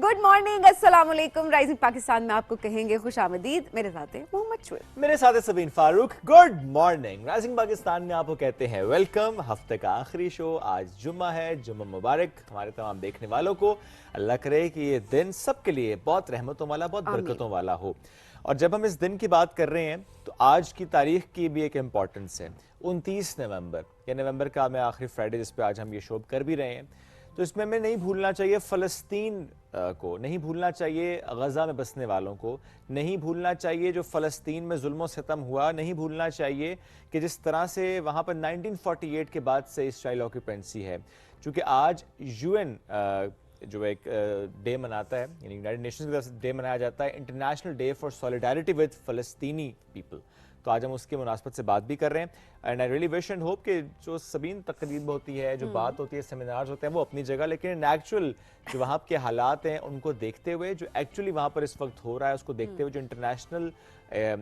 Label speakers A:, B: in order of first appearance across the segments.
A: Good morning, अस्सलाम वालेकुम। Rising Pakistan में आपको कहेंगे खुश आमदीद। मेरे साथ है मोहम्मद शुएब,
B: मेरे साथ है Sabeen Farooq. Good morning. Rising Pakistan में आपको कहते हैं वेलकम। हफ्ते का आखिरी शो, आज जुम्मा है। जुम्मा मुबारक हमारे तमाम देखने वालों को। अल्लाह करे कि ये दिन सबके लिए बहुत रहमतों वाला, बहुत बरकतों वाला हो। और जब हम इस दिन की बात कर रहे हैं तो आज की तारीख की भी एक इम्पॉर्टेंस है। 29 नवंबर, या नवंबर का मैं आखिरी फ्राइडे जिस पे आज हम ये शो कर भी रहे हैं, तो इसमें हमें नहीं भूलना चाहिए फ़लस्तीन को, नहीं भूलना चाहिए गज़ा में बसने वालों को, नहीं भूलना चाहिए जो फ़लस्तीन में जुल्म सितम हुआ, नहीं भूलना चाहिए कि जिस तरह से वहाँ पर 1948 के बाद से इसराइल ऑक्यूपेंसी है। चूँकि आज यूएन जो एक डे मनाता है, यानी यूनाइटेड नेशंस की तरफ से डे मनाया जाता है, international day for solidarity with फ़लस्तीनी पीपल। तो आज हम उसके मुनासबत से बात भी कर रहे हैं। And I really wish and hope कि जो सबीन तकरीब होती है, जो बात होती है, सेमिनार्स होते हैं, वो अपनी जगह, लेकिन एक्चुअल जो वहाँ के हालात हैं उनको देखते हुए, जो एक्चुअली वहाँ पर इस वक्त हो रहा है उसको देखते हुए, जो इंटरनेशनल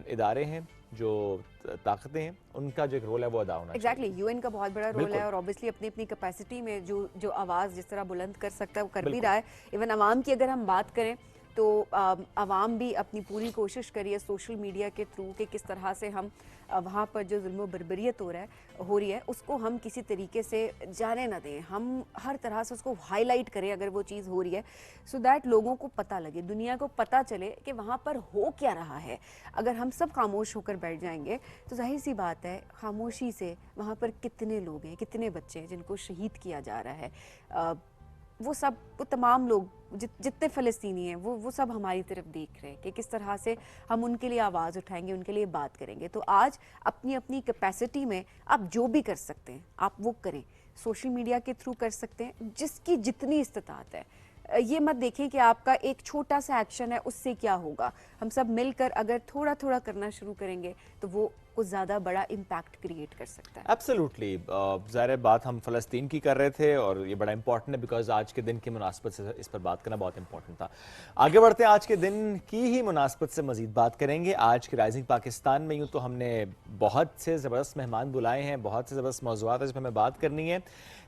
B: इदारे हैं, जो ताकतें हैं, उनका जो एक रोल है वो अदा होना
A: एग्जैक्टली यूएन का बहुत बड़ा रोल है। और ऑब्वियसली अपनी अपनी कैपेसिटी में जो आवाज़ जिस तरह बुलंद कर सकता है वो कर भी रहा है। इवन अवाम की अगर हम बात करें तो आवाम भी अपनी पूरी कोशिश करी है सोशल मीडिया के थ्रू कि किस तरह से हम वहाँ पर जो जुल्म बर्बरियत हो रही है उसको हम किसी तरीके से जाने ना दें, हम हर तरह से उसको हाईलाइट करें अगर वो चीज़ हो रही है, सो दैट लोगों को पता लगे, दुनिया को पता चले कि वहाँ पर हो क्या रहा है। अगर हम सब खामोश होकर बैठ जाएंगे तो जाहिर सी बात है खामोशी से वहाँ पर कितने लोग हैं, कितने बच्चे हैं जिनको शहीद किया जा रहा है, वो तमाम लोग जितने फ़लस्तीनी हैं वो सब हमारी तरफ देख रहे हैं कि किस तरह से हम उनके लिए आवाज़ उठाएंगे, उनके लिए बात करेंगे। तो आज अपनी अपनी कैपेसिटी में आप जो भी कर सकते हैं आप वो करें। सोशल मीडिया के थ्रू कर सकते हैं, जिसकी जितनी इस्तात है। ये मत देखें कि आपका एक छोटा सा एक्शन है उससे क्या होगा। हम सब मिलकर अगर थोड़ा थोड़ा करना शुरू करेंगे तो वो कुछ ज़्यादा बड़ा इम्पैक्ट क्रिएट कर सकता है।
B: एब्सोल्युटली। ज़ाहिर बात हम फ़लस्तीन की कर रहे थे और ये बड़ा इंपॉर्टेंट है बिकॉज आज के दिन की मुनासबत से इस पर बात करना बहुत इंपॉर्टेंट था। आगे बढ़ते हैं, आज के दिन की ही मुनासबत से मज़ीद बात करेंगे। आज के राइजिंग पाकिस्तान में यूँ तो हमने बहुत से ज़बरदस्त मेहमान बुलाए हैं, बहुत से ज़बरदस्त मौज़ूआत है जिस पर हमें बात करनी है,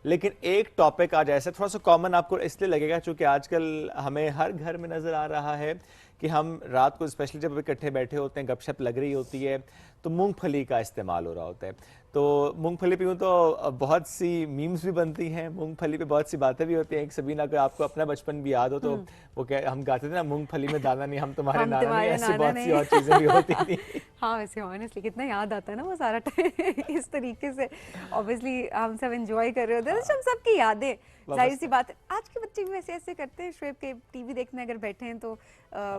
B: लेकिन एक टॉपिक आज ऐसे थोड़ा सा कॉमन आपको इसलिए लगेगा चूँकि आजकल हमें हर घर में नज़र आ रहा है कि हम रात को स्पेशली जब इकट्ठे बैठे होते हैं, गपशप लग रही होती है, तो मूंगफली का इस्तेमाल हो रहा होता है। तो मूंगफली पे यूँ तो बहुत सी मीम्स भी बनती हैं, मूंगफली पे बहुत सी बातें भी होती हैं। एक सबीना, अगर आपको अपना बचपन भी याद हो तो वो हम गाते थे ना, मूंगफली में दाना नहीं, हम तुम्हारे नाना नहीं, ऐसी बहुत सी और चीज़ें भी होती थी।
A: हाँ, वैसे ऑनेस्टली कितना याद आता है ना वो सारा टाइम इस तरीके से ऑब्वियसली हम सब एंजॉय कर रहे होते हैं, हम सबकी यादें। जाहिर सी बात है आज के बच्चे भी वैसे ऐसे करते हैं। शुएब के टीवी देखने अगर बैठे हैं तो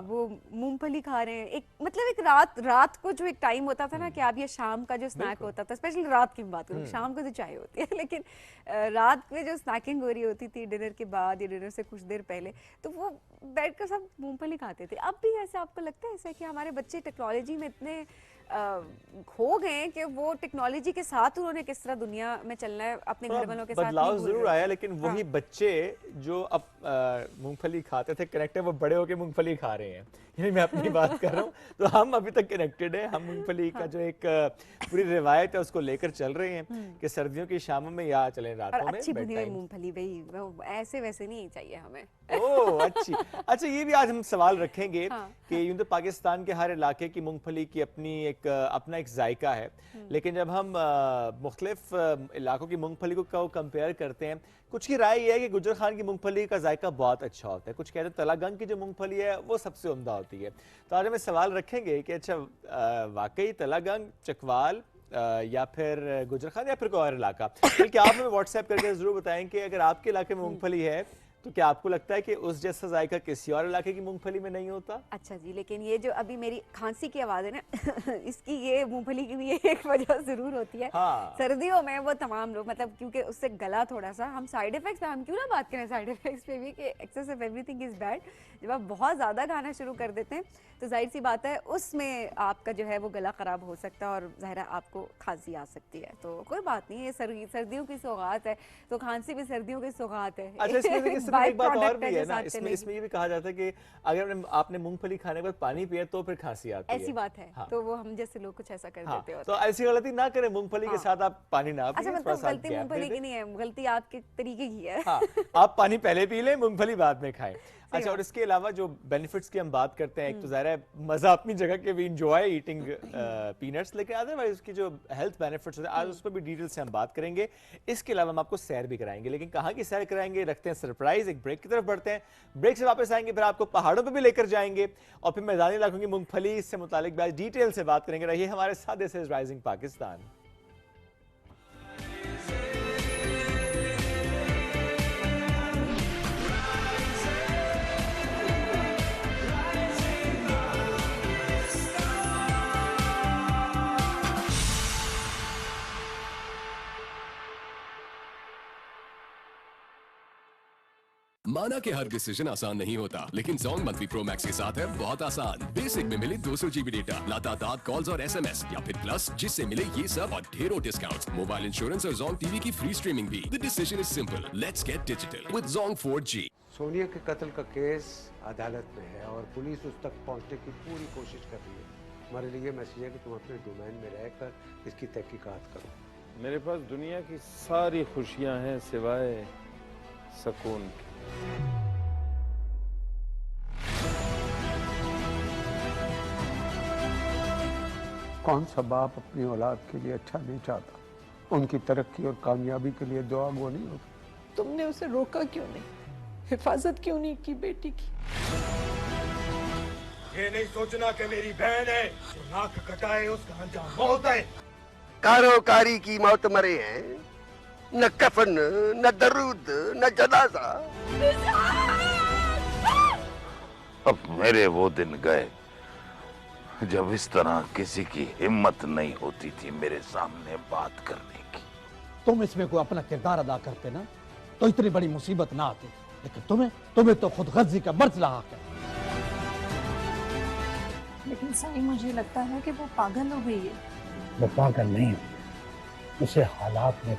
A: वो मूंगफली खा रहे हैं। एक मतलब एक रात को जो एक टाइम होता था ना कि आप ये शाम का जो स्नैक होता था, स्पेशली रात की बात करूँ, शाम को तो चाय होती है, लेकिन रात में जो स्नैकिंग हो रही होती थी डिनर के बाद या डिनर से कुछ देर पहले, तो वो बैठ कर सब मूंगफली खाते थे। अब भी ऐसा आपको लगता है ऐसा कि हमारे बच्चे टेक्नोलॉजी में इतने खो गए कि वो टेक्नोलॉजी के साथ उन्होंने किस तरह दुनिया में चलना है अपने घर वालों के साथ
B: बदलाव जरूर आया, लेकिन वही
A: हाँ।
B: बच्चे जो अब मूंगफली खाते थे कनेक्टेड, वो बड़े होके मूंगफली खा रहे हैं। यानी मैं अपनी बात कर रहा हूँ, तो हम अभी तक कनेक्टेड है। हम मूंगफली का जो एक पूरी रिवायत है उसको लेकर चल रहे हैं कि सर्दियों की शामों में या चलें रातों में
A: अच्छी भुनी हुई मूंगफली, भाई ऐसे वैसे नहीं चाहिए हमें।
B: ओह अच्छी। अच्छा, ये भी आज हम सवाल रखेंगे कि यूं तो पाकिस्तान के हर इलाके की मूंगफली की अपना एक जायका है, लेकिन जब हम मुख्तलिफ इलाकों की मूंगफली को कंपेयर करते हैं, कुछ की राय ये है कि गुजर खान की मूंगफली का जायका बहुत अच्छा होता है, कुछ कहते हैं तलागंग की जो मूंगफली है वो सबसे उम्दा होती है। तो आज हमें सवाल रखेंगे कि अच्छा वाकई तलागंग, चकवाल या फिर गुजर खान या फिर कोई और इलाका, बल्कि आप हमें व्हाट्सएप करके जरूर बताएं कि अगर आपके इलाके में मूंगफली है तो क्या आपको लगता है कि उस जैसा जायका किसी और इलाके की मूंगफली में नहीं होता? अच्छा
A: जी, लेकिन ये जो अभी मेरी खांसी की आवाज़ है ना इसकी ये मूंगफली की भी एक वजह ज़रूर होती है। हाँ। सर्दियों में वो तमाम लोग मतलब क्योंकि उससे गला थोड़ा सा, हम साइड इफेक्ट्स पे हम क्यों ना बात करें साइड इफेक्ट्स पे भी कि excess of everything is bad. जब आप बहुत ज़्यादा खाना शुरू कर देते हैं तो जाहिर सी बात है उसमें आपका जो है वो गला ख़राब हो सकता है और ज़ाहिर आपको खांसी आ सकती है। तो कोई बात नहीं, ये सर्दियों की सौगात है, तो खांसी भी सर्दियों की सौगात है।
B: अच्छा, इसमें एक बात और भी है ना, इसमें ये भी कहा जाता है कि अगर आपने मूंगफली खाने के बाद पानी पिया तो फिर खांसी आती है।
A: ऐसी बात है। हाँ। तो वो हम जैसे लोग कुछ ऐसा कर देते होते
B: तो ऐसी गलती ना करें, मूंगफली के साथ आप पानी ना पिए।
A: अच्छा, मतलब गलती मूंगफली की नहीं है, गलती आपके तरीके की है।
B: हाँ, आप पानी पहले पी लें, मूंगफली बाद में खाएं। अच्छा, और इसके अलावा जो बेनिफिट्स की हम बात करते हैं, एक तो ज़ाहिर है मजा अपनी जगह के, भी इंजॉय ईटिंग पीनट्स, लेकिन अदरवाइज उसकी जो हेल्थ बेनिफिट्स होते हैं आज उस पर भी डिटेल से हम बात करेंगे। इसके अलावा हम आपको सैर भी कराएंगे, लेकिन कहाँ की सैर कराएंगे, रखते हैं सरप्राइज, एक ब्रेक की तरफ बढ़ते हैं, ब्रेक से वापस आएंगे, फिर आपको पहाड़ों पर भी लेकर जाएंगे और फिर मैदानी इलाकों की मूंगफली इससे मुतालिक भी डिटेल से बात करेंगे। रहिए हमारे साथ, दिस इज राइजिंग पाकिस्तान।
C: माना कि हर डिसीजन आसान नहीं होता, लेकिन Zong मंथली प्रो मैक्स के साथ है बहुत आसान। बेसिक में मिले 200 GB डेटा, लगातार कॉल्स और SMS, या फिर प्लस जिससे मिले ये सब और ढेरों डिस्काउंट्स, मोबाइल इंश्योरेंस और Zong टीवी की फ्री स्ट्रीमिंग भी। The decision is simple, let's get digital with Zong 4G।
D: Sonia के कत्ल का केस अदालत में है और पुलिस उस तक पहुंचने की पूरी कोशिश कर रही है। हमारे लिए मैसेज है कि तुम अपने डोमेन में रहकर इसकी तहकीकात करो।
E: मेरे पास दुनिया की सारी खुशियां हैं सिवाय सुकून के।
D: कौन सा बाप अपनी औलाद के लिए अच्छा नहीं चाहता? उनकी तरक्की और कामयाबी के लिए दुआ गो नहीं होता।
F: तुमने उसे रोका क्यों नहीं, हिफाजत क्यों नहीं की बेटी की?
G: ये नहीं सोचना कि मेरी बहन है, जो नाक कटाए उसका अंजाम मौत है।
H: कारोकारी की मौत मरे हैं, न कफन, न दरूद, न जनाजा।
I: अब मेरे वो दिन गए जब इस तरह किसी की हिम्मत नहीं होती थी मेरे सामने बात करने की।
J: तुम इसमें कोई अपना किरदार अदा करते ना तो इतनी बड़ी मुसीबत ना आती, लेकिन तुम्हें तो खुद गर्जी का मर्ज लगा है।
F: लेकिन साईं, मुझे लगता है कि वो पागल हो गई है।
J: वो पागल नहीं, उसे हालात में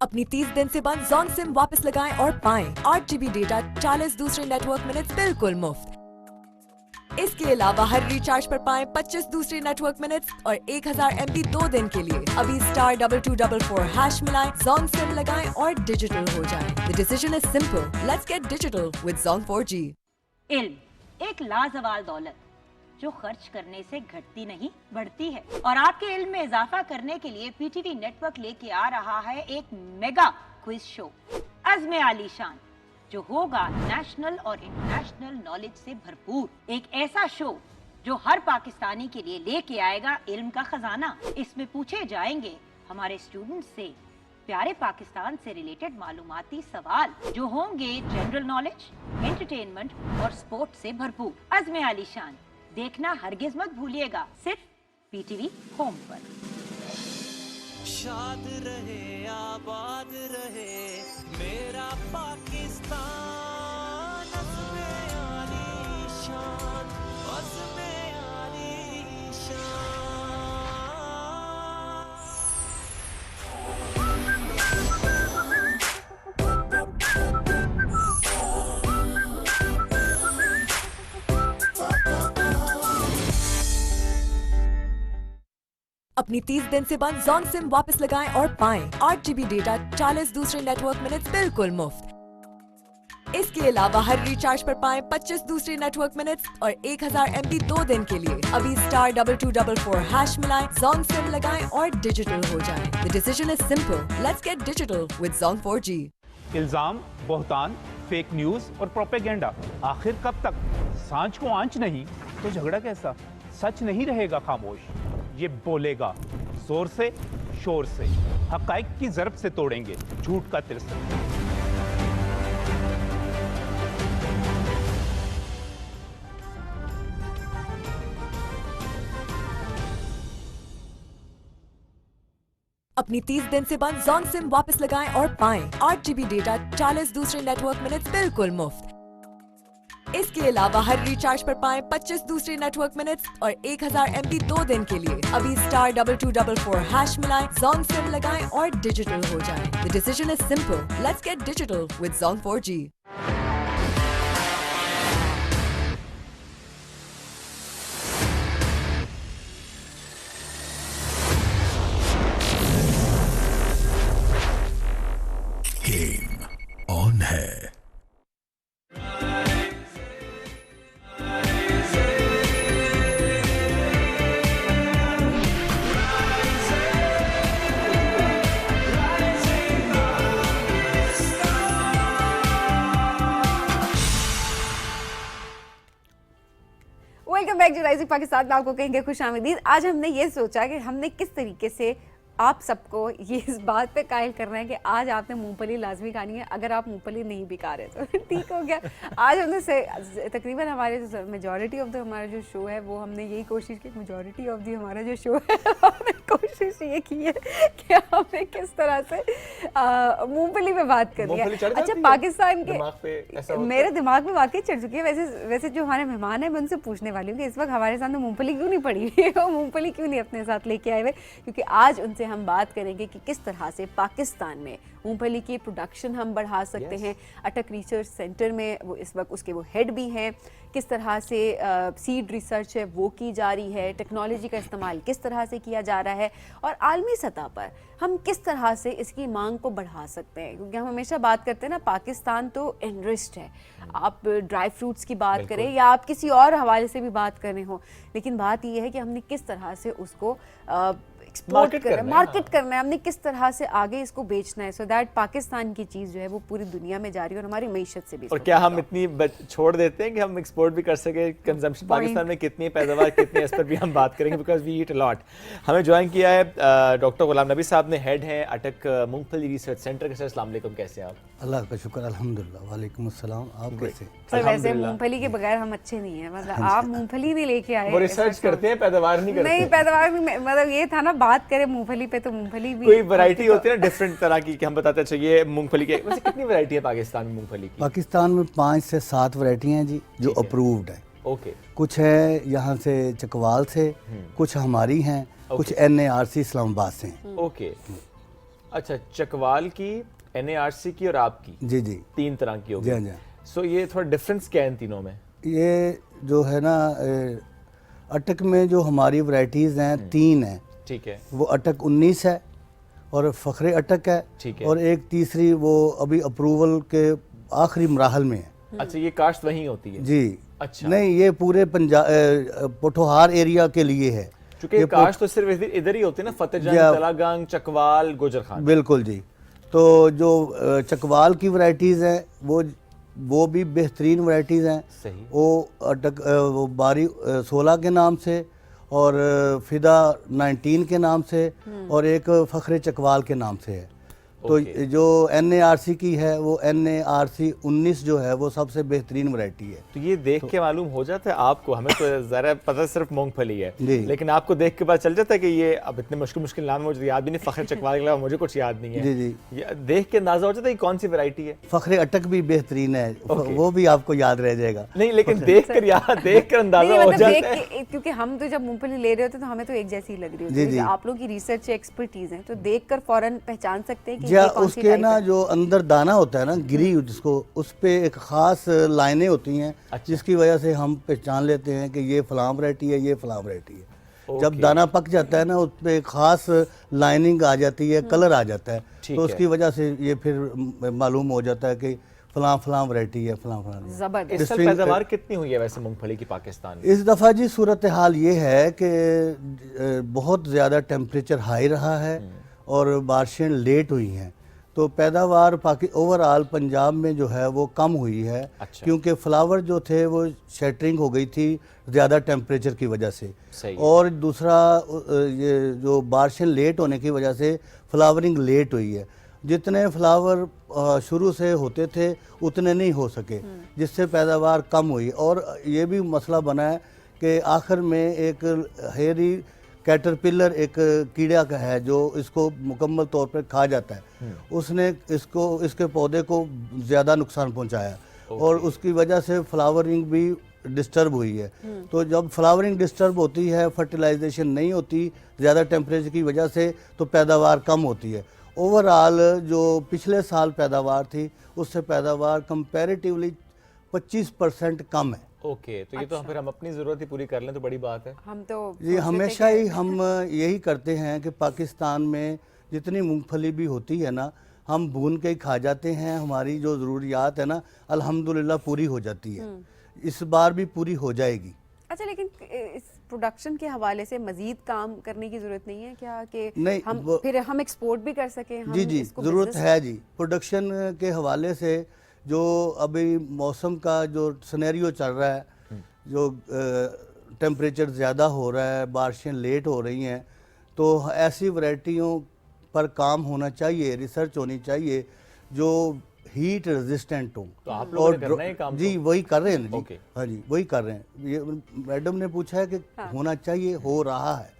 K: अपनी 30 दिन से बंद Zong सिम वापस लगाएं और पाएं 8 GB डेटा, 40 दूसरे नेटवर्क मिनट्स बिल्कुल मुफ्त। इसके अलावा हर रिचार्ज पर पाएं 25 दूसरे नेटवर्क मिनट्स और 1000 MB 2 दिन के लिए। अभी *2244# मिलाएं, Zong सिम लगाएं और डिजिटल हो जाएं। The decision is simple. Let's get digital with Zong 4G।
L: इल्म एक लाजवाल दौलत जो खर्च करने से घटती नहीं बढ़ती है, और आपके इल्म में इजाफा करने के लिए पीटीवी नेटवर्क लेके आ रहा है एक मेगा क्विज शो अज़्म आलीशान, जो होगा नेशनल और इंटरनेशनल नॉलेज से भरपूर। एक ऐसा शो जो हर पाकिस्तानी के लिए लेके आएगा इल्म का खजाना। इसमें पूछे जाएंगे हमारे स्टूडेंट्स से प्यारे पाकिस्तान से रिलेटेड मालूमाती सवाल, जो होंगे जनरल नॉलेज, एंटरटेनमेंट और स्पोर्ट से भरपूर। अज़्म आलीशान देखना हरगिज मत भूलिएगा, सिर्फ पीटीवी होम पर।
M: शाद रहे आबाद रहे मेरा पाकिस्तान, अज़्म आलीशान, अज़्म आलीशान।
K: अपनी 30 दिन से बंद Zong सिम वापस लगाएं और पाएं 8 GB डेटा, 40 दूसरे नेटवर्क मिनट्स बिल्कुल मुफ्त। इसके अलावा हर रिचार्ज पर पाएं 25 दूसरे नेटवर्क मिनट्स और 1000 MB 2 दिन के लिए। अभी *2244# मिलाएं, Zong सिम लगाएं और डिजिटल हो जाएं। The decision is simple. Let's get digital with Zong 4G।
N: इल्जाम, बहतान, फेक न्यूज और प्रोपेगेंडा, आखिर कब तक? सांझ को आंच नहीं तो झगड़ा कैसा? सच नहीं रहेगा खामोश, ये बोलेगा जोर से शोर से। हकाइक की जरब से तोड़ेंगे झूठ का तिरस्ता।
K: अपनी 30 दिन से बंद Zong सिम वापस लगाएं और पाएं 8 GB डेटा, 40 दूसरे नेटवर्क मिनट्स बिल्कुल मुफ्त। इसके अलावा हर रिचार्ज पर पाएं 25 दूसरे नेटवर्क मिनट्स और 1000 MB 2 दिन के लिए। अभी *2244# मिलाएं, Zong SIM लगाएं और डिजिटल हो जाएं। The decision is simple. Let's get digital with Zong 4G.
O: Game on है।
A: Welcome back to rising Pakistan में आपको कहेंगे खुश आमदीद। आज हमने ये सोचा कि हमने किस तरीके से आप सबको ये इस बात पे कायल करना है कि आज आपने मूंगफली लाजमी खानी है, अगर आप मूंगफली नहीं भी खा रहे तो ठीक हो गया। आज हमने तकरीबन हमारे जो मेजॉरिटी ऑफ द हमारा जो शो है वो हमने यही कोशिश की, मेजॉरिटी ऑफ द हमारा जो शो है हमने कोशिश ये की है कि हमें किस तरह से मूंगफली पे बात करनी है। अच्छा, पाकिस्तान के मेरे दिमाग में वाकई चढ़ चुकी है। वैसे जो हमारे मेहमान है मैं उनसे पूछने वाली हूँ कि इस वक्त हमारे सामने मूंगफली क्यों नहीं पड़ी हुई है, वो मूंगफली क्यों नहीं अपने साथ लेके आए हुए, क्योंकि आज उनसे हम बात करेंगे कि किस तरह से पाकिस्तान में मूंगफली की प्रोडक्शन हम बढ़ा सकते हैं। अटक रिसर्च सेंटर में वो इस वक्त उसके वो हेड भी हैं। किस तरह से सीड रिसर्च है वो की जा रही है, टेक्नोलॉजी का इस्तेमाल किस तरह से किया जा रहा है और आलमी सतह पर हम किस तरह से इसकी मांग को बढ़ा सकते हैं। क्योंकि हम हमेशा बात करते हैं ना, पाकिस्तान तो एनरिच्ड है। आप ड्राई फ्रूट्स की बात करें या आप किसी और हवाले से भी बात कर रहे हो, लेकिन बात यह है कि हमने किस तरह से उसको मार्केट करना है, हमने किस तरह से आगे इसको बेचना है, सो दैट पाकिस्तान की चीज जो है वो पूरी दुनिया में जा रही है और हमारी मईशत से भी।
B: और क्या हम इतनी छोड़ देते हैं कि हम एक्सपोर्ट भी कर सके? कंजम्पशन पाकिस्तान में कितनी पैदावार कितनी है इस पर भी हम बात करेंगे, because we eat a lot. हमें ज्वाइन किया है डॉक्टर गुलाम नबी साहब ने, हेड हैं अटक मूंगफली रिसर्च सेंटर के। सर अस्सलाम वालेकुम, कैसे हैं आप?
P: अल्लाह का शुक्र, अल्हम्दुलिल्लाह। वालेकुम अस्सलाम, आप कैसे?
A: सर वैसे मूंगफली के बगैर हम अच्छे नहीं है, मतलब आप मूंगफली नहीं लेके आए,
B: वो रिसर्च करते हैं, पैदावार नहीं करते।
A: नहीं, पैदावार मतलब ये था ना, बात करें मूंगफली पे तो मूंगफली भी
B: कोई वैरायटी होती है ना डिफरेंट तरह की, कि हम बताते हैं चाहिए मूंगफली के। वैसे कितनी वैरायटी है पाकिस्तान में मूंगफली की?
P: पाकिस्तान में 5 से 7 वैरायटियाँ हैं जी जो अप्रूव्ड है।
B: ओके,
P: कुछ है यहाँ से चकवाल से, कुछ हमारी हैं, कुछ NARC इस्लामाबाद से हैं।
B: ओके, अच्छा, चकवाल की, NARC की और आपकी,
P: जी जी,
B: 3 तरह की होगी।
P: जी।
B: सो ये थोड़ा डिफरेंस क्या है इन तीनों में?
P: ये जो है ना, अटक में जो हमारी वैरायटीज़ हैं 3 हैं।
B: ठीक है,
P: वो अटक 19 है और फ़ख्रे अटक है,
B: ठीक है,
P: और एक तीसरी वो अभी अप्रूवल के आखिरी मराहल में है।
B: अच्छा, ये काश्त वहीं होती है?
P: जी।
B: अच्छा,
P: नहीं, ये पूरे पंजाब पोठोहार एरिया के लिए है,
B: क्योंकि काश्त तो सिर्फ इधर ही होते हैं ना, फतेहजंग, तलागंग, चकवाल, गुजर खान।
P: बिल्कुल जी। तो जो चकवाल की वैरायटीज़ हैं वो भी बेहतरीन वैरायटीज़ हैं।
B: सही। वो
P: अटक वो बारी 16 के नाम से, और फिदा 19 के नाम से, और एक फ़ख्रे चकवाल के नाम से है। तो जो NARC की है वो NARC 19 जो है वो सबसे बेहतरीन वैरायटी है।
B: तो ये देख के मालूम हो जाता है आपको, हमें तो ज़रा पता सिर्फ मूंगफली है, लेकिन आपको देख के पता चल जाता है कि ये अब इतने मुश्किल नाम मुझे याद भी नहीं, फ़ख्रे चकवाल के अलावा मुझे कुछ याद नहीं है।
P: जी जी,
B: देख के अंदाजा हो जाता है कि कौन सी वैरायटी है।
P: फ़ख्रे अटक भी बेहतरीन है, वो भी आपको याद रह जाएगा।
B: नहीं, लेकिन देख कर अंदाजा हो जाता है,
A: क्योंकि हम तो जब मूंगफली ले रहे होते तो हमें तो एक जैसी लग रही होती है। आप लोग की रिसर्च एक्सपर्टीज है तो देख कर फौरन पहचान सकते हैं कि
P: उसके ना जो अंदर दाना होता है ना, गिरी, जिसको उस पे एक खास लाइनें होती हैं। अच्छा। जिसकी वजह से हम पहचान लेते हैं कि ये फलां वैरायटी है, ये फलां वैरायटी है। जब दाना पक जाता है ना, उस पे एक खास लाइनिंग आ जाती है, कलर आ जाता है, तो उसकी वजह से ये फिर मालूम हो जाता है कि फलां वैरायटी है, फलां।
B: जबरदस्त। इस साल पैदावार कितनी हुई है वैसे मूंगफली की पाकिस्तान में?
P: इस दफ़ा जी सूरत हाल ये है कि बहुत ज़्यादा टेम्परेचर हाई रहा है और बारिशें लेट हुई हैं, तो पैदावार ओवरऑल पंजाब में जो है वो कम हुई है। अच्छा। क्योंकि फ्लावर जो थे वो शेटरिंग हो गई थी ज़्यादा टेम्परेचर की वजह से। सही। और दूसरा ये जो बारिशें लेट होने की वजह से फ्लावरिंग लेट हुई है। जितने फ्लावर शुरू से होते थे उतने नहीं हो सके, जिससे पैदावार कम हुई। और ये भी मसला बना है कि आखिर में एक हेरी कैटरपिलर एक कीड़ा का है जो इसको मुकम्मल तौर पर खा जाता है, उसने इसके पौधे को ज़्यादा नुकसान पहुंचाया। और उसकी वजह से फ्लावरिंग भी डिस्टर्ब हुई है। तो जब फ्लावरिंग डिस्टर्ब होती है, फर्टिलाइजेशन नहीं होती ज़्यादा टेम्परेचर की वजह से, तो पैदावार कम होती है। ओवरऑल जो पिछले साल पैदावार थी उससे पैदावार कंपैरेटिवली 25% कम है।
B: ओके, तो ये तो फिर हम अपनी ज़रूरत ही पूरी कर लें तो बड़ी बात है।
A: हम तो
P: जी हमेशा ही हम यही करते हैं कि पाकिस्तान में जितनी मूंगफली भी होती है ना, हम भून के ही खा जाते हैं। हमारी जो ज़रूरियात है ना अल्हम्दुलिल्लाह पूरी हो जाती है, इस बार भी पूरी हो जाएगी।
A: अच्छा, लेकिन इस प्रोडक्शन के हवाले से मजीद काम करने की जरूरत नहीं है क्या कि
P: नहीं,
A: हम फिर हम एक्सपोर्ट भी कर सकें? हम
P: जी
A: इसको
P: ज़रूरत
A: business-
P: है जी। प्रोडक्शन के हवाले से जो अभी मौसम का जो सिनेरियो चल रहा है, जो टेम्परेचर ज़्यादा हो रहा है, बारिशें लेट हो रही हैं, तो ऐसी वैरायटियों पर काम होना चाहिए, रिसर्च होनी चाहिए जो हीट रेजिस्टेंट हो।
B: तो आप लोगों ने करना है काम?
P: जी वही कर रहे हैं जी।
B: ओके।
P: हाँ जी वही कर रहे हैं। ये मैडम ने पूछा है कि होना चाहिए, हो रहा है।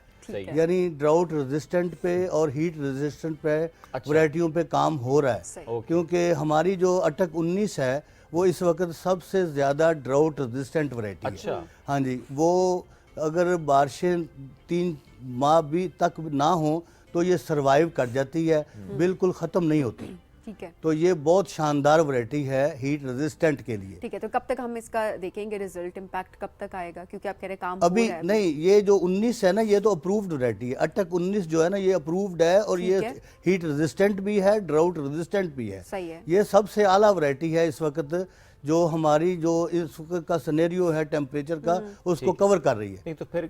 P: यानी ड्राउट रेजिस्टेंट पे और हीट रेजिस्टेंट पे वैरायटियों पे काम हो रहा है। क्योंकि हमारी जो अटक 19 है वो इस वक्त सबसे ज़्यादा ड्राउट रेजिस्टेंट वैरायटी है। हाँ जी, वो अगर बारिशें 3 माह भी तक ना हो तो ये सरवाइव कर जाती है, बिल्कुल ख़त्म नहीं होती।
A: ठीक है,
P: तो ये बहुत शानदार वैरायटी है हीट रेजिस्टेंट के लिए।
A: ठीक है, तो कब तक हम इसका देखेंगे रिजल्ट, इम्पैक्ट कब तक आएगा? क्योंकि आप कह रहे काम
P: अभी
A: हो रहा है।
P: नहीं, ये जो 19 है ना ये तो अप्रूव्ड वैरायटी है। अटक 19 जो है ना ये अप्रूव्ड है और ये हीट रेजिस्टेंट भी है, ड्राउट रेजिस्टेंट भी है।
A: सही है।
P: ये सबसे आला वैरायटी है इस वक्त, जो हमारी जो इस वक्त का सिनेरियो है टेम्परेचर का उसको कवर कर रही है।
B: नहीं तो फिर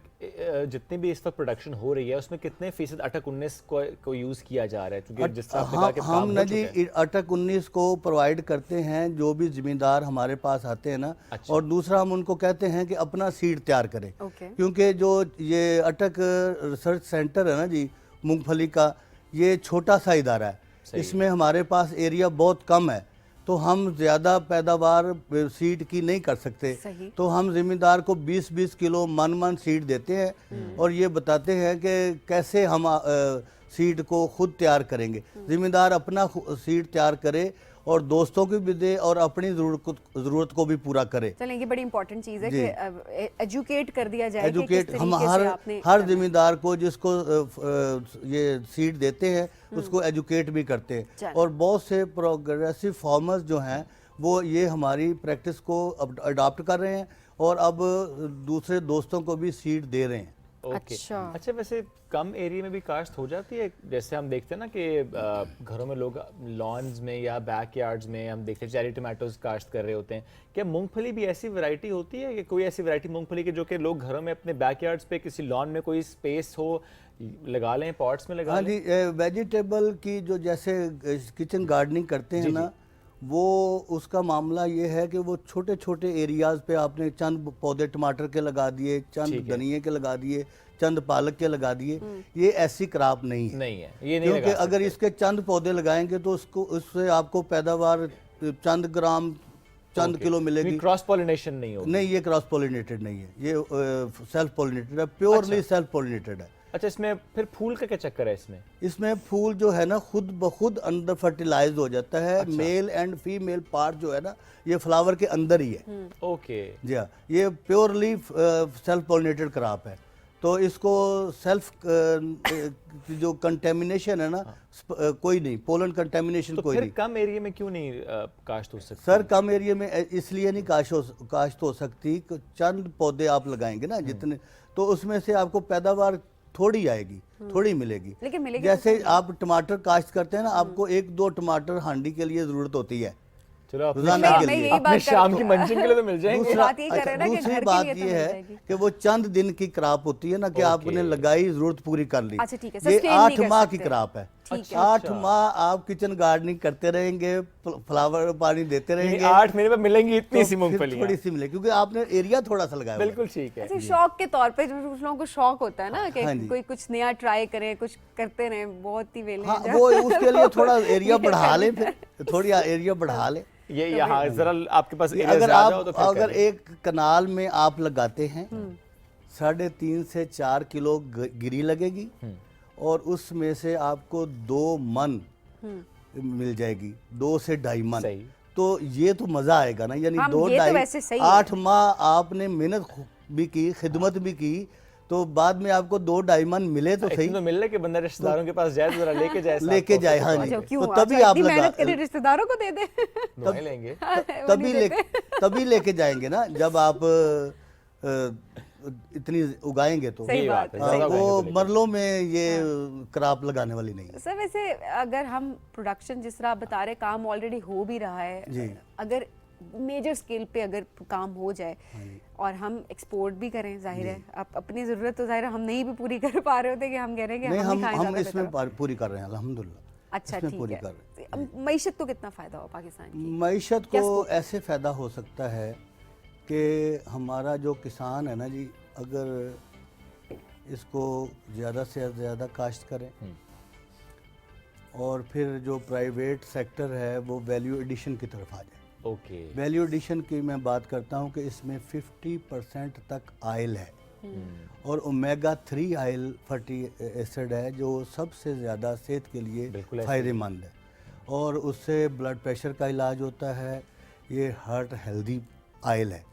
B: जितनी भी इस वक्त प्रोडक्शन हो रही है उसमें कितने फीसद अटक 19 को यूज किया जा रहा है? क्योंकि जिस तरह आपने कहा कि काम
P: हम
B: हो
P: ना
B: चुका है।
P: जी अटक 19 को प्रोवाइड करते हैं जो भी जिम्मेदार हमारे पास आते हैं ना। और दूसरा हम उनको कहते हैं कि अपना सीड तैयार करें। क्योंकि जो ये अटक रिसर्च सेंटर है ना जी मूंगफली का, ये छोटा सा इदारा है, इसमें हमारे पास एरिया बहुत कम है, तो हम ज़्यादा पैदावार सीड की नहीं कर सकते। तो हम ज़िम्मेदार को 20-20 किलो मन सीड देते हैं और ये बताते हैं कि कैसे हम सीड को खुद तैयार करेंगे। ज़िम्मेदार अपना सीड तैयार करे और दोस्तों की भी दे और अपनी ज़रूरत को भी पूरा करे।
A: चलें, ये बड़ी इंपॉर्टेंट चीज़ है कि एजुकेट कर दिया जाए।
P: एजुकेट हम हर जिम्मेदार को जिसको ये सीड देते हैं उसको एजुकेट भी करते हैं। और बहुत से प्रोग्रेसिव फार्मर्स जो हैं वो ये हमारी प्रैक्टिस को अडॉप्ट कर रहे हैं और अब दूसरे दोस्तों को भी सीड दे रहे हैं।
B: अच्छा, वैसे कम एरिया में भी काश्त हो जाती है? जैसे हम देखते हैं ना कि घरों में लोग लॉन्स में या बैकयार्ड्स में हम देखते हैं चेरी टमाटोज काश्त कर रहे होते हैं। क्या मूंगफली भी ऐसी वैरायटी होती है कि कोई ऐसी वैरायटी मूंगफली की जो कि लोग घरों में अपने बैकयार्ड्स पे किसी लॉन में कोई स्पेस हो लगा लें, पॉट्स में लगा लें?
P: हाँ जी, वेजिटेबल की जो जैसे किचन गार्डनिंग करते हैं ना, वो उसका मामला ये है कि वो छोटे छोटे एरियाज पे आपने चंद पौधे टमाटर के लगा दिए, चंद धनिये के लगा दिए, चंद पालक के लगा दिए। ये ऐसी क्रॉप नहीं है,
B: ये नहीं,
P: क्योंकि अगर इसके चंद पौधे लगाएंगे तो उससे आपको पैदावार चंद ग्राम चंद किलो मिलेगी।
B: क्रॉस पॉलिनेशन नहीं होगी?
P: नहीं, ये क्रॉस पॉलिनेटेड नहीं है, ये सेल्फ पॉलिनेटेड है, प्योरली सेल्फ पॉलिनेटेड है।
B: अच्छा, इसमें फिर फूल का क्या चक्कर है?
P: इसमें फूल जो है ना खुद ब खुद अंदर फर्टिलाइज हो जाता है। मेल एंड फीमेल पार्ट जो है ना ये फ्लावर के अंदर ही है।
B: ओके
P: जी हाँ, ये प्योरली सेल्फ पॉलिनेटेड क्रॉप है। तो इसको सेल्फ जो कंटेमिनेशन है ना कोई नहीं, पोलन कंटेमिनेशन कोई नहीं।
B: कम एरिया में क्यों नहीं काश्त हो सकती?
P: सर कम एरिया में इसलिए नहीं काश्त हो सकती, चंद पौधे आप लगाएंगे ना जितने, तो उसमें से आपको पैदावार थोड़ी आएगी, थोड़ी मिलेगी।
A: लेकिन मिलेगी
P: जैसे आप टमाटर काश्त करते हैं ना, आपको 1-2 टमाटर हांडी के लिए जरूरत होती है।
B: चलो अपने शाम की मंचिंग के लिए तो मिल जाएंगे।
P: दूसरी बात ये है कि वो चंद दिन की क्रॉप होती है ना कि आपने लगाई, जरूरत पूरी कर ली। ये 8 माह की क्रॉप है। 8 माह आप किचन गार्डनिंग करते रहेंगे, फ्लावर पानी देते रहेंगे।
B: 8 महीने में मिलेंगी इतनी सी मूंगफली,
P: थोड़ी सी मिलेगी क्योंकि आपने एरिया थोड़ा सा लगाया।
B: बिल्कुल ठीक है।
A: शौक के तौर पे कुछ लोगों को शौक होता है ना कि कोई कुछ नया ट्राई करे, कुछ करते रहे, बहुत ही वेले
P: वो उसके लिए थोड़ा एरिया बढ़ा ले, फिर थोड़ी एरिया बढ़ा ले।
B: ये यहाँ जरा आपके पास
P: अगर एक कनाल में आप लगाते हैं 3.5 से 4 किलो गिरी लगेगी और उसमें से आपको 2 मन मिल जाएगी, 2 से 2.5 मन। तो ये तो मजा आएगा ना। यानी
A: हम
P: 2
A: ये तो
P: ढाई
A: वैसे सही है।
P: 8 माह आपने मेहनत भी की, खिदमत भी की, तो बाद में आपको 2-2.5 मन मिले तो सही।
B: तो मिलने के बंदा रिश्तेदारों के पास जाए तो जरा लेके जाए,
P: लेके जाए। हाँ जी, तो तभी आप
A: मेहनत करें, रिश्तेदारों को दे दे,
B: दुआएं लेंगे,
P: तभी लेके जाएंगे ना जब आप इतनी उगाएंगे तो।
A: सही बात है,
P: वो मरलों में ये क्रॉप लगाने वाली नहीं है।
A: सर वैसे अगर हम प्रोडक्शन जिस तरह आप बता रहे काम ऑलरेडी हो भी रहा है
P: जी,
A: अगर मेजर स्केल पे अगर काम हो जाए और हम एक्सपोर्ट भी करें, जाहिर है आप अपनी जरूरत तो जाहिर है हम नहीं भी पूरी कर पा रहे होते कि हम कह रहे हैं कि
P: हम इसमें पूरी कर रहे हैं अल्हम्दुलिल्लाह।
A: अच्छा ठीक है। मईशत को कितना फायदा हो पाकिस्तान की?
P: मईशत को ऐसे फायदा हो सकता है कि हमारा जो किसान है ना जी, अगर इसको ज़्यादा से ज़्यादा काश्त करें और फिर जो प्राइवेट सेक्टर है वो वैल्यू एडिशन की तरफ आ जाए।
B: ओके,
P: वैल्यू एडिशन की मैं बात करता हूँ कि इसमें 50% तक आयल है और ओमेगा 3 आयल फैटी एसिड है जो सबसे ज़्यादा सेहत के लिए फ़ायदेमंद है और उससे ब्लड प्रेशर का इलाज होता है। ये हार्ट हेल्दी आयल है।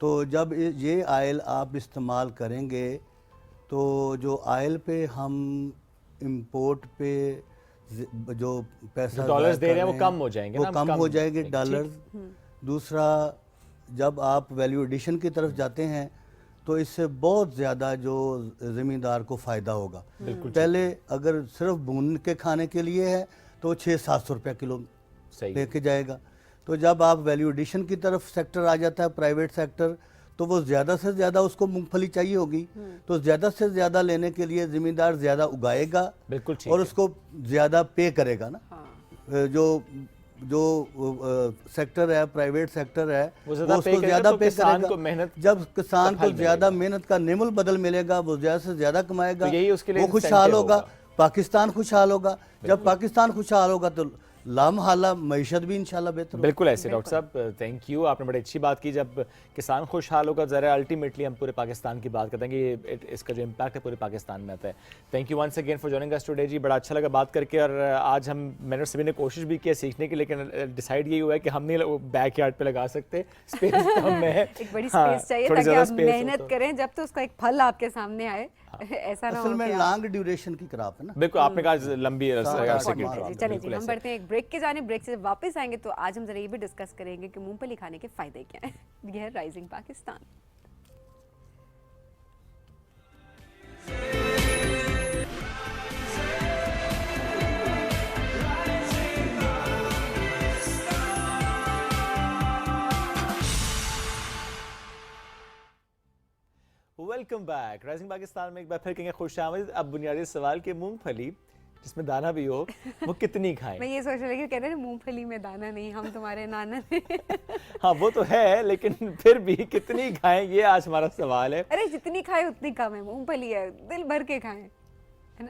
P: तो जब ये आयल आप इस्तेमाल करेंगे तो जो आयल पे हम इंपोर्ट पे जो पैसा
B: डॉलर्स दे रहे हैं वो कम हो जाएंगे,
P: वो कम हो जाएंगे डॉलर्स। दूसरा, जब आप वैल्यू एडिशन की तरफ जाते हैं तो इससे बहुत ज़्यादा जो ज़मींदार को फ़ायदा होगा। पहले अगर सिर्फ भून के खाने के लिए है तो 600-700 रुपये किलो लेके जाएगा। तो जब आप वैल्यू एडिशन की तरफ सेक्टर आ जाता है, प्राइवेट सेक्टर, तो वो ज़्यादा से ज़्यादा उसको मूंगफली चाहिए होगी, तो ज़्यादा से ज़्यादा लेने के लिए ज़मींदार ज़्यादा उगाएगा और उसको ज़्यादा पे करेगा ना। जो सेक्टर है, प्राइवेट सेक्टर है, वो उसको ज़्यादा पे करेगा। जब किसान को ज़्यादा मेहनत का निमुल बदल मिलेगा, वो ज़्यादा से ज़्यादा कमाएगा, वो खुशहाल होगा, पाकिस्तान खुशहाल होगा। जब पाकिस्तान खुशहाल होगा तो लामहाला मईशत भी इंशाल्लाह बेहतर।
B: बिल्कुल ऐसे डॉक्टर साहब, थैंक यू, आपने बड़ी अच्छी बात की। जब किसान खुशहाल होगा ज़रा अल्टीमेटली हम पूरे पाकिस्तान की बात करते हैं कि इसका जो इम्पैक्ट है पूरे पाकिस्तान में आता है। Thank you once again for joining us today जी, बड़ा अच्छा लगा बात करके। और आज मैंने और सभी ने कोशिश भी की सीखने की, लेकिन डिसाइड यही हुआ है कि हम नहीं बैक यार्ड पे लगा सकते, स्पेस कम है,
A: एक बड़ी स्पेस चाहिए ताकि आप मेहनत करें जब तो उसका एक फल आपके सामने आए। ऐसा ना हो।
P: असल में लॉन्ग ड्यूरेशन की क्रॉप है ना।
B: बिल्कुल, आपने कहा लंबी
A: चलिए जी, हम बढ़ते हैं एक ब्रेक के जाने। ब्रेक से वापस आएंगे तो आज हम जरा ये भी डिस्कस करेंगे कि मूंगफली खाने के फायदे क्या हैं। यह है rising Pakistan.
B: Welcome back. Rising Pakistan में एक बार फिर कहेंगे खुशामदीद। अब बुनियादी सवाल कि मूंगफली जिसमें दाना भी हो वो कितनी खाएं?
A: मैं ये सोच रही हूँ, कह रहे हैं मूंगफली में दाना नहीं, हम तुम्हारे नाना ने।
B: हाँ वो तो है, लेकिन फिर भी कितनी खाएं ये आज हमारा सवाल है।
A: अरे जितनी खाए उतनी कम है, मूंगफली है, दिल भर के खाएं।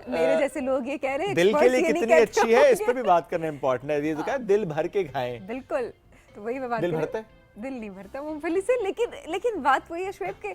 A: मेरे जैसे लोग ये कह रहे हैं
B: दिल के लिए कितनी अच्छी है, इस पर भी बात करना इंपॉर्टेंट है। ये तो क्या दिल भर के खाएं।
A: बिल्कुल, तो वही मैं बात
B: दिल भरता है,
A: दिल नहीं भरता मूंगफली से। लेकिन बात वही है शुएब के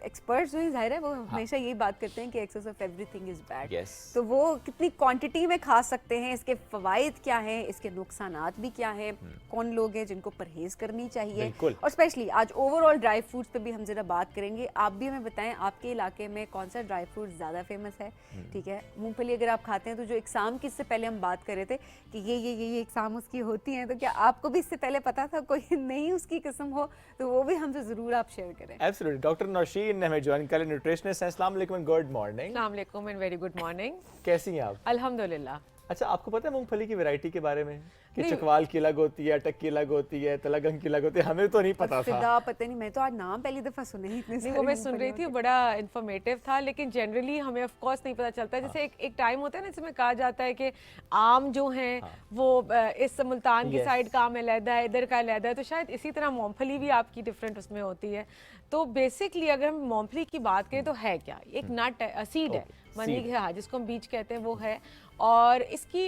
A: एक्सपर्ट्स जो जाहिर है वो हमेशा यही बात करते हैं कि excess of everything is bad. तो वो कितनी क्वांटिटी में खा सकते हैं, इसके फवाइद क्या हैं, इसके नुकसानात भी क्या हैं, कौन लोग हैं जिनको परहेज करनी चाहिए, और स्पेशली आज ओवरऑल ड्राई फ्रूट्स पे भी हम जरा बात करेंगे। आप भी हमें बताएं आपके इलाके में कौन सा ड्राई फ्रूट ज़्यादा फेमस है। ठीक है, मूंगफली अगर आप खाते हैं तो जो एग्जाम की इससे पहले हम बात कर रहे थे कि ये एग्जाम उसकी होती हैं, तो क्या आपको भी इससे पहले पता था? कोई नहीं उसकी किस्म हो तो वो भी हमसे ज़रूर आप शेयर करें।
B: एब्सोल्युटली। डॉक्टर नौशीन ने हमें ज्वाइन कर लिया, न्यूट्रिशनिस्ट हैं। अस्सलाम वालेकुम, गुड मॉर्निंग।
F: अस्सलाम वालेकुम एंड वेरी गुड मॉर्निंग।
B: कैसी हैं आप?
F: अल्हम्दुलिल्लाह।
B: अच्छा, आपको पता है मूंगफली की वैरायटी के बारे में कि चकवाल की अलग होती है, अटक की अलग होती है, तलगंग की अलग होती है? हमें तो नहीं पता था।
A: पता नहीं, मैं तो आज नाम पहली दफा सुने ही इतने
F: वो मैं सुन रही थी, बड़ा इन्फॉर्मेटिव था, लेकिन जनरली हमें ऑफ कोर्स नहीं पता चलता। जैसे एक टाइम होता है ना जिसमें कहा जाता है कि आम जो हैं वो इस मुल्तान की साइड का आम अलहदा है, इधर का अलहदा है, तो शायद इसी तरह मूंगफली भी आपकी डिफरेंट उसमें होती है। तो बेसिकली अगर हम मूंगफली की बात करें तो है क्या, एक नट है, सीड है, मनी है, हाँ, जिसको हम बीज कहते हैं, वो है। और इसकी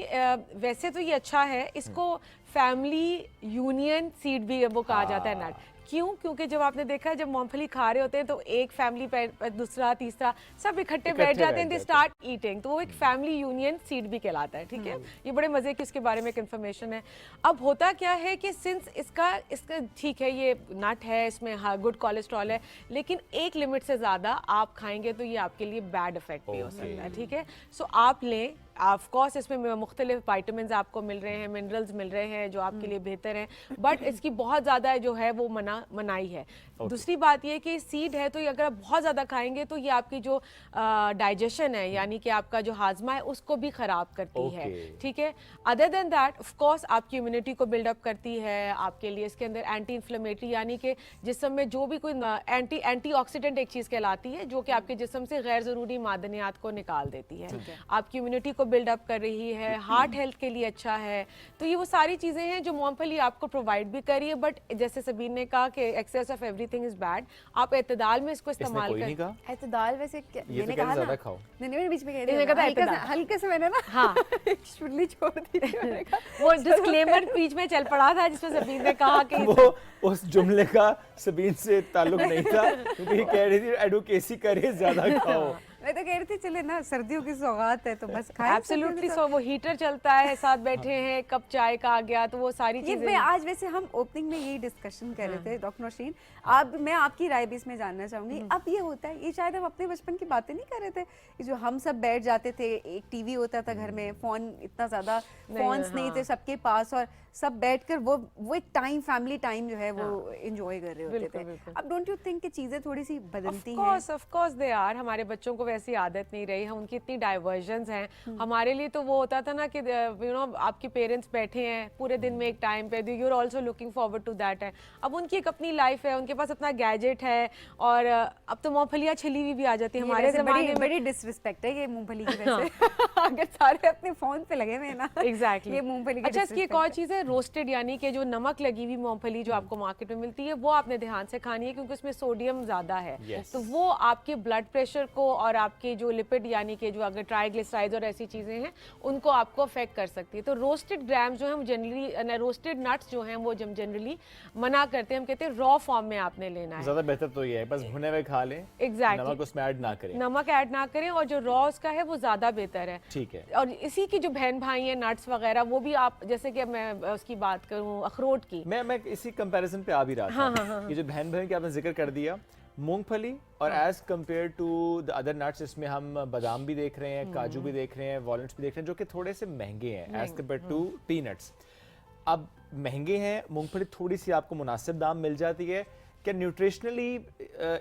F: वैसे तो ये अच्छा है, इसको फैमिली यूनियन सीड भी वो कहा जाता है नट। क्यों? क्योंकि जब आपने देखा है जब मूंगफली खा रहे होते हैं तो एक फैमिली दूसरा तीसरा सब इकट्ठे बैठ जाते हैं, दे स्टार्ट ईटिंग, तो वो एक फैमिली यूनियन सीड भी कहलाता है, ठीक है। ये बड़े मजे की इसके बारे में एक इन्फॉर्मेशन है। अब होता क्या है कि सिंस इसका ठीक है ये नट है, इसमें गुड कोलेस्ट्रॉल है, लेकिन एक लिमिट से ज़्यादा आप खाएंगे तो ये आपके लिए बैड इफेक्ट भी हो सकता है, ठीक है। सो आप लें, ऑफ कोर्स इसमें मुख्तलिफ वाइटामिन आपको मिल रहे हैं, मिनरल्स मिल रहे हैं जो आपके लिए बेहतर हैं, बट इसकी बहुत ज़्यादा जो है वो मनाही है। दूसरी बात ये कि सीड है तो ये अगर आप बहुत ज़्यादा खाएंगे तो ये आपकी जो डाइजेशन है, यानी कि आपका जो हाजमा है उसको भी ख़राब करती है, ठीक है। Other than that of course आपकी इम्यूनिटी को बिल्डअप करती है, आपके लिए इसके अंदर एंटी इन्फ्लेमेटरी यानी कि जिस्म में जो भी कोई एंटीऑक्सीडेंट एक चीज़ कहलाती है जो कि आपके जिस्म से गैर ज़रूरी मादनियात को निकाल देती है, आपकी इम्यूनिटी को बिल्डअप कर रही है, हार्ट हेल्थ के लिए अच्छा है। तो ये वो सारी चीज़ें हैं जो मूंगफली आपको प्रोवाइड भी कर रही है, बट जैसे सबीन ने कहा कि excess of everything is bad, आप एतदाल में इसको इस्तेमाल करें।
A: एतदाल वैसे मैंने
B: कहा
A: ना, नहीं बीच में कह रही हूं, हल्के से मैंने ना
F: हाँ
A: शुल्ली छोड़ दी थी,
F: वो डिस्क्लेमर बीच में चल पड़ा था जिसमें सबीन ने कहा कि
B: वो उस जुमले का सबीन से ताल्लुक नहीं था, क्योंकि कह रही थी एडवोकेसी करे, ज्यादा खाओ।
A: मैं तो कह रही थी चले ना सर्दियों की सौगात है तो बस खाएं।
F: एब्सोल्युटली, सो वो हीटर चलता है, साथ बैठे हैं, कप चाय का आ गया, तो वो सारी चीजें।
A: आज वैसे हम ओपनिंग में यही डिस्कशन कर रहे थे डॉक्टर नौशीन, अब मैं आपकी राय भी इसमें जानना चाहूंगी। अब ये होता है, ये शायद हम अपने बचपन की बातें नहीं कर रहे थे, जो हम सब बैठ जाते थे, एक टीवी होता था घर में, फोन इतना ज्यादा फोन्स नहीं थे सबके पास, और सब बैठकर वो एक टाइम, फैमिली टाइम जो है वो एंजॉय कर रहे होते थे। अब डोंट यू थिंक कि चीजें थोड़ी सी बदलती हैं?
F: Of course they are. हमारे बच्चों को वैसी आदत नहीं रही, हम उनकी इतनी डाइवर्जन्स हैं। हमारे लिए तो वो होता था ना कि यू नो आपके पेरेंट्स बैठे हैं पूरे दिन में एक टाइम पे, you are also looking forward to that है। अब उनकी एक अपनी लाइफ है, उनके पास अपना गैजेट है, और अब तो मूंगफलियां छिली हुई भी आ जाती है। हमारे ज़माने में
A: बड़ी डिसरिस्पेक्ट है ये मूंगफली की वजह। अगर सारे अपने फोन पे लगे हुए हैं ना,
F: एग्जैक्टली
A: ये मूंगफली की।
F: अच्छा, इसकी एक और चीज़ है रोस्टेड, यानी कि जो नमक लगी हुई मूंगफली जो आपको मार्केट में मिलती है वो आपने ध्यान से खानी है, क्योंकि उसमें सोडियम ज़्यादा है। तो वो आपके ब्लड प्रेशर को और आपके जो लिपिड यानी कि जो अगर ट्राइग्लिसराइड्स और ऐसी चीज़ें हैं उनको आपको अफेक्ट कर सकती है। तो रोस्टेड ग्राम्स जो है जनरली, रोस्टेड नट्स जो हैं वो जनरली मना करते हैं, हम कहते हैं रॉ फॉर्म में आपने लेना है।
B: ज़्यादा बेहतर तो ये है बस भुने हुए खा लें,
F: एग्जैक्टली,
B: नमक उसमें ऐड ना करें,
F: नमक ऐड ना करें, और जो रॉ उसका है वो ज़्यादा बेहतर है,
B: ठीक है।
F: और इसी की जो बहन भाई हैं नट्स वगैरह, वो भी आप, जैसे कि मैं उसकी बात करूँ अखरोट की,
B: मैं इसी कंपैरिजन पे आ भी रहा था। ये जो बहन भाई की आपने जिक्र कर दिया, मूंगफली और as compare to the other nuts, इसमें हम बादाम भी देख रहे हैं, काजू भी देख रहे हैं, वॉलनट्स भी देख रहे हैं, जो कि थोड़े से महंगे हैं एज कम्पेयर टू पीनट्स। अब महंगे हैं, मूंगफली थोड़ी सी आपको मुनासिब दाम मिल जाती है, क्या न्यूट्रिशनली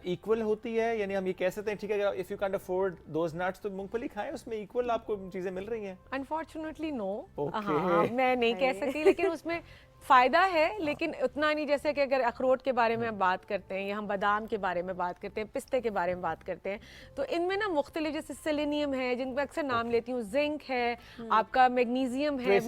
B: इक्वल होती है? यानी हम ये कह सकते हैं ठीक है if you can afford those nuts तो मूंगफली खाएं, उसमें इक्वल आपको चीजें मिल रही हैं?
F: अनफॉर्चुनेटली नो, मैं नहीं कह सकती, लेकिन उसमें फ़ायदा है, लेकिन उतना नहीं जैसे कि अगर अखरोट के बारे में हम बात करते हैं या हम बादाम के बारे में बात करते हैं, पिस्ते के बारे में बात करते हैं, तो इनमें ना मुख्तलिफ जैसे सेलेनियम है जिनका अक्सर नाम लेती हूँ, जिंक है, आपका मैग्नीशियम है,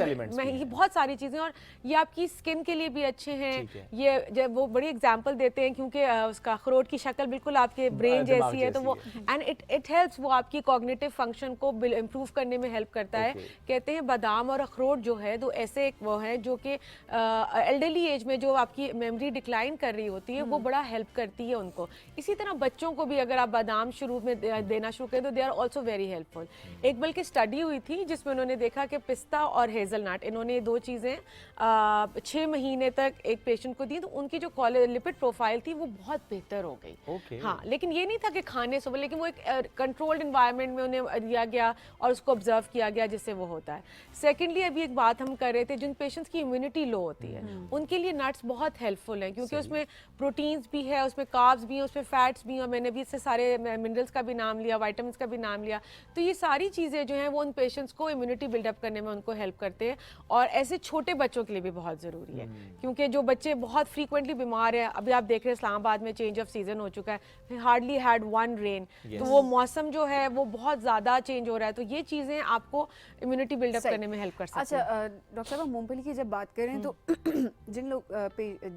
F: ये बहुत सारी चीज़ें, और ये आपकी स्किन के लिए भी अच्छे हैं। ये जब वो बड़ी एग्जाम्पल देते हैं क्योंकि उसका अखरोट की शक्ल बिल्कुल आपके ब्रेन जैसी है, तो वो एंड इट हेल्प्स, वो आपकी कॉग्निटिव फंक्शन को इम्प्रूव करने में हेल्प करता है। कहते हैं बादाम और अखरोट जो है तो ऐसे एक वो है जो कि एल्डरली एज में जो आपकी मेमोरी डिक्लाइन कर रही होती है वो बड़ा हेल्प करती है उनको। इसी तरह बच्चों को भी अगर आप बादाम शुरू में देना शुरू करें तो they are also very helpful. एक बल्कि स्टडी हुई थी जिसमें उन्होंने देखा कि पिस्ता और हेज़लनट, इन्होंने दो चीज़ें 6 महीने तक एक पेशेंट को दी, तो उनकी जो लिपिड प्रोफाइल थी वो बहुत बेहतर हो गई। हाँ, लेकिन ये नहीं था कि खाने से, लेकिन वो एक कंट्रोल्ड इन्वायरमेंट में उन्हें दिया गया और उसको ऑब्जर्व किया गया जिससे वो होता है। सेकेंडली, अभी एक बात हम कर रहे थे, जिन पेशेंट्स की इम्यूनिटी लो होती है उनके लिए नट्स बहुत हेल्पफुल हैं, क्योंकि उसमें प्रोटीन्स भी है, उसमें कार्ब्स भी हैं, उसमें फैट्स भी हैं, और मैंने भी इससे सारे मिनरल्स का भी नाम लिया, विटामिन्स का भी नाम लिया। तो ये सारी चीज़ें जो हैं वो उन पेशेंट्स को इम्यूनिटी बिल्डअप करने में उनको हेल्प करते हैं, और ऐसे छोटे बच्चों के लिए भी बहुत ज़रूरी है, क्योंकि जो बच्चे बहुत फ्रीक्वेंटली बीमार हैं, अभी आप देख रहे हैं इस्लामाबाद में चेंज ऑफ सीजन हो चुका है, हार्डली हैड वन रेन, तो वो मौसम जो है वो बहुत ज़्यादा चेंज हो रहा है, तो ये चीज़ें आपको इम्यूनिटी बिल्डअप करने में हेल्प कर सकती हैं।
A: अच्छा डॉक्टर साहब, मूंगफली की जब बात करें तो जिन लोग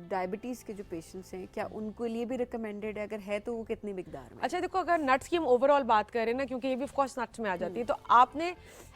A: डायबिटीज़ के जो पेशेंट्स हैं, क्या उनके लिए भी रिकमेंडेड है? अगर है तो वो कितनी मिकदार में?
F: अच्छा देखो, अगर नट्स की हम ओवरऑल बात करें ना, क्योंकि ये भी ऑफ कोर्स नट्स में आ जाती है, तो आपने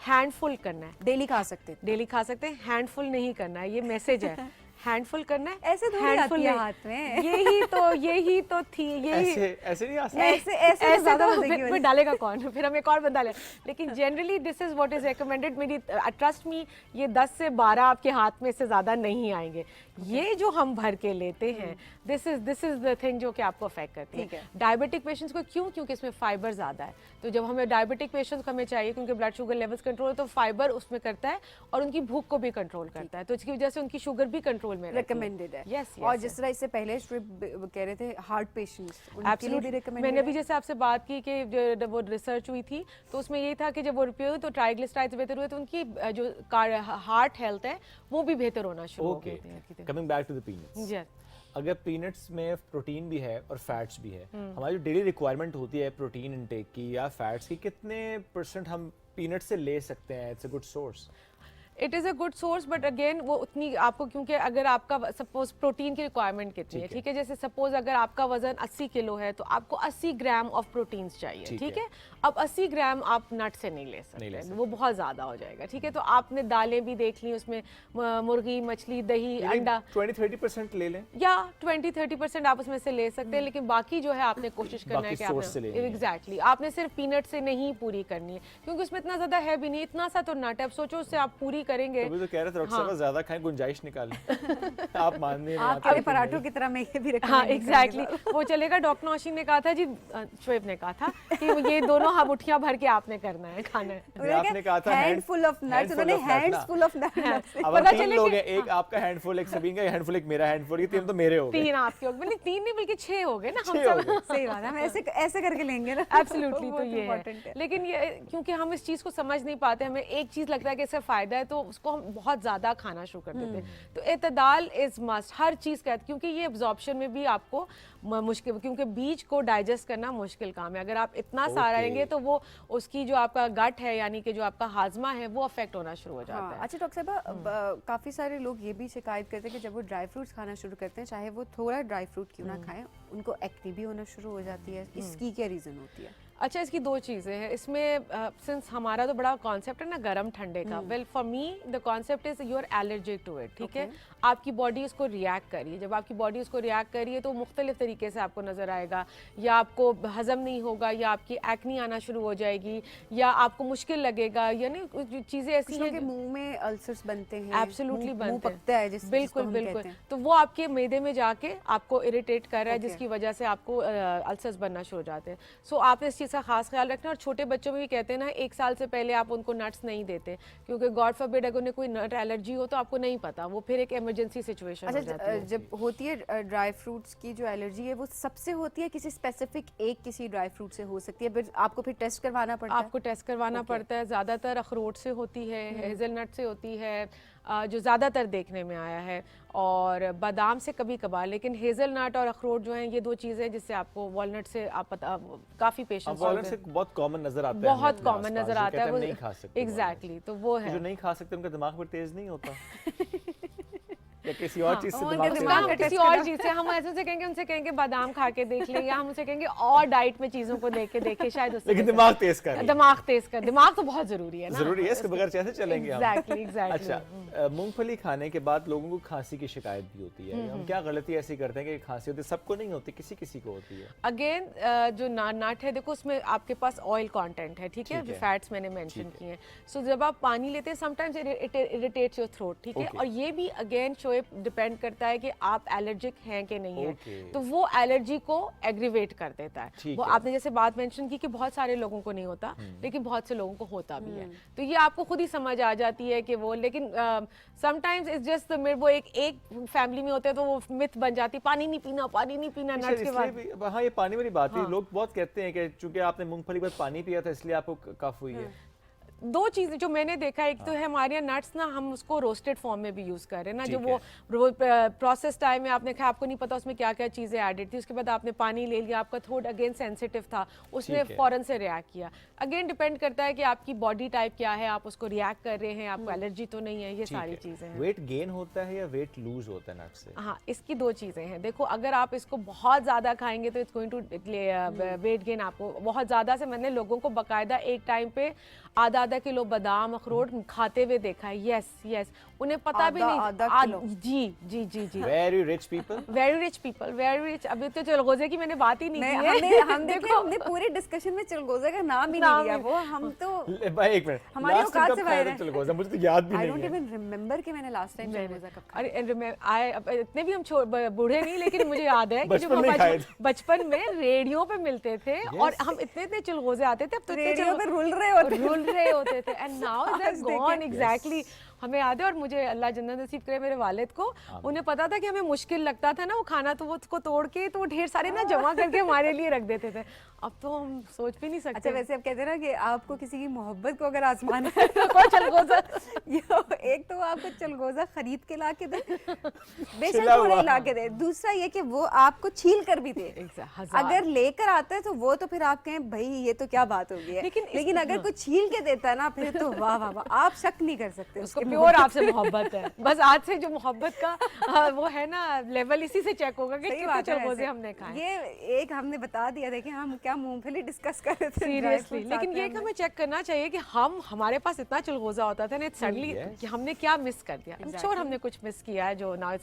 F: हैंडफुल करना है।
A: डेली खा सकते हैं?
F: डेली खा सकते हैं, हैंडफुल नहीं करना है, ये मैसेज है। हैंडफुल करना है,
A: ऐसे थोड़ी आती है हाथ में।
F: यही तो थी, यही
B: ऐसे नहीं आ सकता,
F: ऐसे ज़्यादा फिर डालेगा कौन, फिर हम एक और बंदा ले। लेकिन generally this is what is recommended. मेरी ट्रस्ट मी, ये 10 से 12 आपके हाथ में से ज़्यादा नहीं आएंगे। ये जो हम भर के लेते हैं, दिस इज द थिंग जो कि आपको अफेक्ट करती है। डायबिटिक पेशेंट्स को क्यों? क्योंकि इसमें फाइबर ज़्यादा है। तो जब हमें डायबिटिक पेशेंट्स को हमें चाहिए, क्योंकि ब्लड शुगर लेवल्स कंट्रोल, तो फाइबर उसमें करता है और उनकी भूख को भी कंट्रोल करता है, तो इसकी वजह से उनकी शुगर भी कंट्रोल में
A: रिकमेंडेड है।
F: यस,
A: और जिस तरह इससे पहले कह रहे थे हार्ट पेशेंट्स, उनके लिए भी रिकमेंडेड।
F: मैंने भी जैसे आपसे बात की कि वो रिसर्च हुई थी, तो उसमें यही था कि जब वो रिपेयर हुए तो ट्राइग्लिसराइड्स बेहतर हुए, तो उनकी जो हार्ट हेल्थ है वो भी बेहतर होना शुरू हो गई।
B: Coming back to the peanuts,
F: yes,
B: अगर पीनट्स में प्रोटीन भी है और फैट्स भी है, हमारी जो डेली रिक्वायरमेंट होती है प्रोटीन इनटेक की या फैट्स की, कितने % हम पीनट से ले सकते हैं? It's a good source.
F: It is a good source, but again वो उतनी आपको, क्योंकि अगर आपका सपोज प्रोटीन की रिक्वायरमेंट कितनी है, ठीक है, जैसे सपोज अगर आपका वजन 80 किलो है तो आपको 80 ग्राम ऑफ प्रोटीन्स चाहिए, ठीक है। अब 80 ग्राम आप नट से नहीं ले सकते, वो बहुत ज़्यादा हो जाएगा, ठीक है। तो आपने दालें भी देख ली, उसमें मुर्गी, मछली, दही, अंडा,
B: 20-30% ले लें,
F: या 20-30% आप उसमें से ले सकते हैं, लेकिन बाकी जो है आपने कोशिश करना है कि आपने एग्जैक्टली आपने सिर्फ पीनट से नहीं पूरी करनी है, क्योंकि उसमें इतना ज़्यादा है भी नहीं, इतना सा तो नट है। अब सोचो उससे आप पूरी करेंगे,
B: तो तो कह रहे थे डॉक्टर साहब ज्यादा खाएं, गुंजाइश निकालें। आप मान नहीं रहे,
A: आपके पराठों की तरह मैं ये भी रखूंगी।
F: हाँ एग्जैक्टली, वो चलेगा। डॉक्टर नौशीन ने कहा था जी, शोएब ने कहा था कि ये दोनों मुट्ठियां भर के आपने करना है, खाना है।
B: आपने कहा था
A: हैंडफुल ऑफ नट्स, उन्होंने हैंड्सफुल ऑफ नट्स।
B: पता चले लोग हैं, एक आपका हैंडफुल, एक सबीन का हैंडफुल, एक मेरा हैंडफुल, ये 3 तो मेरे हो गए,
F: 3 आपके हो गए, मतलब 3 नहीं बल्कि 6 हो गए ना हम सब।
A: सही बात है, हम ऐसे करके लेंगे ना।
F: एब्सोल्युटली, तो ये है। लेकिन ये क्योंकि हम इस चीज़ को समझ नहीं पाते, हमें एक चीज़ लगता है कि इससे फ़ायदा है तो उसको हम बहुत ज़्यादा खाना शुरू कर देते हैं। तो एतदाल इज़ मस्ट, हर चीज़ का, क्योंकि ये एब्जॉर्प्शन में भी आपको मुश्किल, क्योंकि बीज को डाइजेस्ट करना मुश्किल काम है। अगर आप इतना सारा लेंगे तो वो उसकी जो आपका गट है, यानी कि जो आपका हाजमा है, वो अफेक्ट होना शुरू हो जाता है।
A: अच्छा डॉक्टर साहब, काफ़ी सारे लोग ये भी शिकायत करते हैं कि जब वो ड्राई फ्रूट्स खाना शुरू करते हैं, चाहे वो थोड़ा ड्राई फ्रूट क्यों ना खाएं, उनको एक्ने भी होना शुरू हो जाती है। इसकी क्या रीज़न होती है?
F: अच्छा, इसकी 2 चीज़ें हैं इसमें। सिंस हमारा तो बड़ा कॉन्सेप्ट है ना गरम ठंडे का, well for me the concept is you are allergic to it, ठीक है। आपकी बॉडी उसको रिएक्ट कर रही है, जब आपकी बॉडी उसको रिएक्ट कर रही है तो मुख्तलिफ तरीके से आपको नज़र आएगा, या आपको हजम नहीं होगा, या आपकी एक्नी आना शुरू हो जाएगी, या आपको मुश्किल लगेगा, यानी चीज़ें ऐसी हैं
A: कि मुंह में अल्सर्स बनते हैं।
F: एब्सोल्युटली बनते
A: हैं,
F: बिल्कुल बिल्कुल। तो वो आपके मैदे में जाके आपको इरिटेट कर रहा है, जिसकी वजह से आपको अल्सर्स बनना शुरू हो जाते हैं। सो आपने इस चीज़ का खास ख्याल रखना। और छोटे बच्चों में भी कहते हैं ना, 1 साल से पहले आप उनको नट्स नहीं देते, क्योंकि गॉड फॉरबिड अगर उन्हें कोई नट एलर्जी हो तो आपको नहीं पता, वो फिर एक इमरजेंसी सिचुएशन हो जाती है।
A: जब होती है ड्राई फ्रूट्स की जो एलर्जी है, वो सबसे होती है किसी स्पेसिफिक किसी ड्राई फ्रूट से हो सकती है, फिर आपको फिर टेस्ट करवाना पड़ता है?
F: आपको टेस्ट करवाना पड़ता है। ज़्यादातर अखरोट से होती है, हेज़लनट से होती है, जो ज़्यादातर देखने में आया है, और बादाम से कभी कभार, लेकिन हेज़लनट और अखरोट जो हैं, ये 2 चीज़ें जिससे आपको, वॉलनट से आप काफ़ी पेशेंट्स
B: वॉलनट से बहुत कॉमन नजर आता है,
F: बहुत कॉमन नजर आता है, वो
B: नहीं खा सकते।
F: एग्जैक्टली, तो वो है
B: जो नहीं खा सकते उनका दिमाग भी तेज नहीं होता या किसी और चीज से
F: किसी और चीज से हम ऐसे कहेंगे, उनसे कहेंगे बादाम खा के देख ले, या हम उनसे कहेंगे और डाइट में चीजों को देखे शायद उससे
B: लेकिन दिमाग तेज कर,
F: दिमाग तो बहुत जरूरी है ना,
B: जरूरी है, इसके बगैर कैसे चलेंगे हम।
F: एग्जैक्टली।
B: अच्छा, मूंगफली खाने के बाद लोगों को खांसी की शिकायत भी होती है, हम क्या गलती ऐसी करते हैं कि खांसी होती है? सबको नहीं होती, किसी किसी को होती है।
F: अगेन जो नट है, देखो उसमें आपके पास ऑयल कंटेंट है, ठीक है, जो फैट्स मैंने मेंशन किए हैं। सो जब आप पानी लेते हैं, sometimes it irritates your throat, ठीक है, और ये भी अगेन शोएब डिपेंड करता है कि आप एलर्जिक हैं कि नहीं है, तो वो एलर्जी को एग्रीवेट कर देता है। वो आपने जैसे बात मेंशन की कि बहुत सारे लोगों को नहीं होता, लेकिन बहुत से लोगों को होता भी है, तो ये आपको खुद ही समझ आ जाती है कि वो, लेकिन समटाइम्स इट्स जस्ट वो एक फैमिली में होते हैं तो वो मिथ बन जाती है, पानी नहीं पीना नट्स के बाद।
B: हाँ, ये पानी वाली बात है, लोग बहुत कहते हैं कि चूंकि आपने मूंगफली के बाद पानी पिया था इसलिए आपको कफ हुई है।
F: 2 चीज़ें जो मैंने देखा, एक तो है हमारे यहाँ नट्स ना, हम उसको रोस्टेड फॉर्म में भी यूज़ कर रहे हैं ना, जो वो प्रोसेस टाइम में आपने कहा आपको नहीं पता उसमें क्या क्या चीज़ें एडेड थी, उसके बाद आपने पानी ले लिया, आपका थ्रोट अगेन सेंसिटिव था, उसने फ़ौरन से रिएक्ट किया। अगेन डिपेंड करता है कि आपकी बॉडी टाइप क्या है, आप उसको रिएक्ट कर रहे हैं, आपको एलर्जी तो नहीं है, ये सारी चीज़ें हैं।
B: वेट गेन होता है या वेट लूज होता है नट्स से?
F: हाँ, इसकी 2 चीज़ें हैं। देखो, अगर आप इसको बहुत ज़्यादा खाएंगे तो it's going to weight gain, आपको बहुत ज़्यादा से, मैंने लोगों को बाकायदा एक टाइम पे आधा आधा किलो बादाम अखरोट खाते हुए देखा है। यस यस, उन्हें पता भी नहीं।
A: आधा किलो।
F: जी जी जी जी,
B: very rich people,
F: very rich people, very rich. अभी तो चलगोजे की मैंने बात ही नहीं की है।
A: हमने पूरे डिस्कशन में चलगोजा का नाम ही नहीं लिया। वो हम तो
B: भाई एक मिनट,
A: हमारी
B: लास्ट
A: औकात
B: टाइम
A: से
B: कब
A: बाहर
B: खाया
A: है।
B: था चलगोजा? मुझे तो याद भी
A: आई
B: नहीं
A: डोंट
B: है।
A: इवन रिमेंबर कि मैंने लास्ट टाइम चलगोजा कब खाया।
F: अरे इतने भी हम बूढ़े नहीं, लेकिन मुझे याद है कि जब
B: बचपन में
F: हम
B: खाए थे।
F: बचपन में रेडियो पे मिलते थे और हम इतने चलगोजे आते थे। अब तो
A: रेडियो पे रुल रहे
F: होते थे and now is gone. Exactly, हमें याद है। और मुझे अल्लाह जन्नत नसीब करे मेरे वालिद को, उन्हें पता था कि हमें मुश्किल लगता था ना वो खाना, तो वो उसको तोड़ के तो वो ढेर सारे ना जमा करके हमारे लिए रख देते थे। अब तो हम सोच भी नहीं सकते।
A: अच्छा, वैसे अब कहते हैं ना कि आपको किसी की मोहब्बत को अगर आजमाना है तो चलगोजा, एक तो आपको चलगोजा खरीद के ला के दे, बेशक थोड़ा ला के दे। दूसरा ये कि वो आपको छील कर भी दे। अगर लेकर आता है तो वो तो फिर आप कहें भाई ये तो क्या बात हो गई है। लेकिन अगर कोई छील के देता है ना, फिर तो वाह वाह वाह, आप शक नहीं कर सकते।
F: उसको प्योर आपसे मोहब्बत है। बस आज से जो मोहब्बत का वो है ना लेवल, इसी से चेक होगा कि कितने चलगोजे हमने खाए।
A: ये एक हमने बता दिया। देखिए हम क्या मूंगफली डिस्कस कर रहे थे
F: सीरियसली, लेकिन ये हमें चेक करना चाहिए कि हमारे पास इतना चलगोजा होता था ना सडनली कि हमने क्या मिस कर दिया। आई एम श्योर हमने कुछ मिस किया है जो now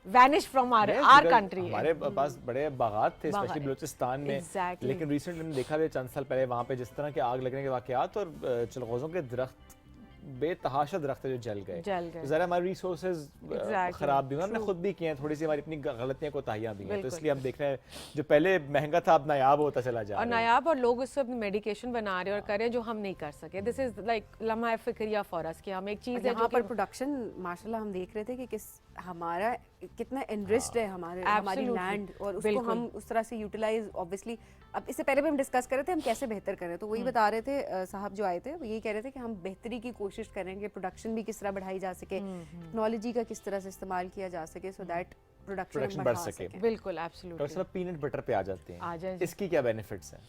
F: vanish from our country.
B: हमारे पास बड़े बागात थे स्पेशली बलूचिस्तान में। लेकिन रिसेंटली हमने देखा था चंद साल पहले वहाँ पे जिस तरह के आग लगने के वाकयात और चलगोजों के दरख्त, बेतहाशा दरख्त जो जल गए। ज़रा हमारे रिसोर्सेज खराब भी हुए, हमने खुद भी किए हैं, थोड़ी सी हमारी अपनी गलतियां कोताहियां भी हैं। तो इसलिए हम देख रहे हैं जो पहले महंगा था अब नायाब होता चला जा रहा है।
F: और नायाब, और लोग उससे अपनी मेडिकेशन बना रहे हैं और करें जो हम नहीं कर सके। दिस इज लाइक लम्हा फिक्रिया फॉर अस कि हम एक चीज़ है
A: जो पर प्रोडक्शन माशाल्लाह हम देख रहे थे कि किस हमारा कितना एनरिच्ड है हमारी लैंड, और उसको हम उस तरह से यूटिलाइज ऑब्वियसली। अब इससे पहले भी हम डिस्कस कर रहे थे हम कैसे बेहतर करें, तो वही बता रहे थे साहब जो आए थे, वो यही कह रहे थे कि हम बेहतरी की कोशिश करेंगे, प्रोडक्शन भी किस तरह बढ़ाई जा सके, टेक्नोलॉजी का किस तरह से इस्तेमाल किया जा सके सो दैट प्रोडक्शन बढ़ सके।
F: बिल्कुल, एब्सोल्युटली।
B: तो सब पीनट बटर पे आ जाते हैं, इसकी क्या बेनिफिट्स हैं?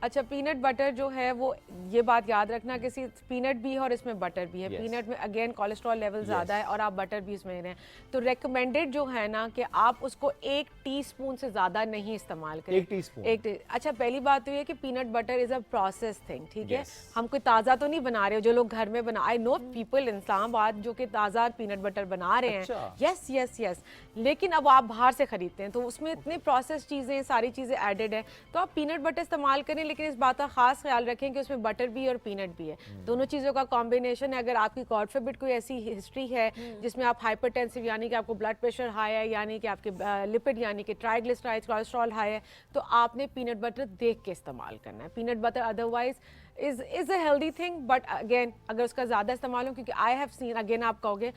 F: अच्छा, पीनट बटर जो है वो, ये बात याद रखना कि पीनट भी है और इसमें बटर भी है। पीनट में अगेन कोलेस्ट्रॉल लेवल ज़्यादा है और आप बटर भी इसमें रहे हैं, तो रेकमेंडेड जो है ना कि आप उसको 1 टीस्पून से ज़्यादा नहीं इस्तेमाल करें।
B: 1 टीस्पून?
F: अच्छा, पहली बात तो ये कि peanut butter is a process thing, ठीक है। हम कोई ताज़ा तो नहीं बना रहे हो, जो लोग घर में बना, I know people in Islamabad जो कि ताज़ा पीनट बटर बना रहे हैं। यस यस यस, लेकिन अब आप बाहर से खरीदते हैं तो उसमें इतनी प्रोसेस चीज़ें, सारी चीज़ें एडेड है, तो आप पीनट बटर इस्तेमाल करें, लेकिन इस बात का खास ख्याल रखें कि उसमें बटर भी और पीनट भी है, दोनों चीज़ों का कॉम्बिनेशन है। अगर आपकी गॉड फॉरबिड कोई ऐसी हिस्ट्री है जिसमें आप हाइपरटेंसिव यानी कि आपको ब्लड प्रेशर हाई है, यानी कि आपके लिपिड यानी कि ट्राइग्लिसराइड्स, कोलेस्ट्रॉल हाई है, तो आपने पीनट बटर देख के इस्तेमाल करना है। Peanut butter otherwise is a healthy thing, but again अगर उसका ज़्यादा इस्तेमाल हो, क्योंकि आई हैव सीन, अगेन आप कहोगे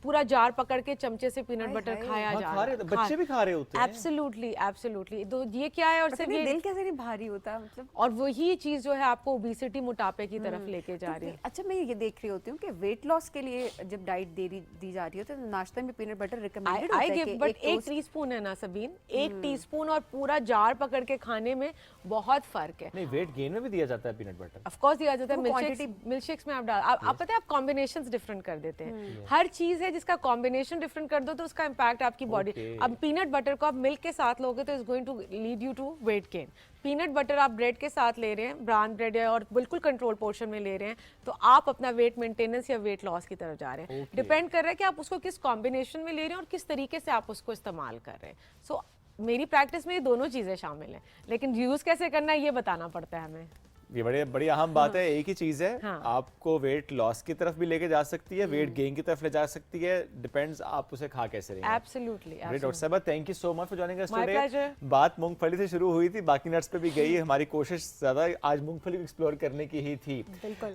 F: पूरा जार पकड़ के चमचे से पीनट बटर खाया जा रहा है,
B: बच्चे भी खा रहे होते हैं।
F: एब्सोल्युटली एब्सोल्युटली, तो ये क्या है, और सिर्फ ये
A: दिल कैसे नहीं भारी होता, मतलब,
F: और वही चीज जो है आपको ओबेसिटी, मोटापे की तरफ लेके जा रही है।
A: अच्छा, मैं ये देख रही होती हूँ कि वेट लॉस के लिए जब डाइट दी जा रही है तो नाश्ते में पीनट बटर रिकमेंडेड होता है कि
F: बट 1 टीस्पून है ना सबीन, 1 टीस्पून और पूरा जार पकड़ के खाने में बहुत फर्क है।
B: नहीं, वेट गेन में भी दिया जाता है पीनट बटर,
F: ऑफ कोर्स दिया जाता है। मिल्क शेक्स में आप पता है आप कॉम्बिनेशंस डिफरेंट कर देते हैं। हर चीज है जिसका कॉम्बिनेशन डिफरेंट कर दो तो उसका इंपैक्ट आपकी बॉडी। अब पीनट बटर को आप मिल्क के साथ लोगे तो is going to lead you to weight gain. Peanut butter आप ब्रेड के साथ ले रहे हैं, ब्राउन ब्रेड है, और बिल्कुल कंट्रोल पोर्शन में ले रहे हैं, तो आप अपना वेट मेंटेनेंस या वेट लॉस की तरफ जा रहे हैं। डिपेंड कर रहा है कि आप उसको किस कॉम्बिनेशन में ले रहे हैं और किस तरीके से आप उसको इस्तेमाल कर रहे हैं। सो मेरी प्रैक्टिस में ये दोनों चीज़ें शामिल हैं, लेकिन यूज़ कैसे करना है ये बताना पड़ता है हमें।
B: ये बड़ी अहम बात है। एक ही चीज़ है, आपको वेट लॉस की तरफ भी लेके जा सकती है, वेट गेन की तरफ ले जा सकती है, डिपेंड्स आप उसे खा कैसे रहे हैं।
F: एब्सोल्युटली।
B: डॉक्टर साहब, thank you so much for joining us today. बात मूंगफली से शुरू हुई थी, बाकी नट्स पे भी गई। हमारी कोशिश ज़्यादा आज मूंगफली को एक्सप्लोर करने की ही थी,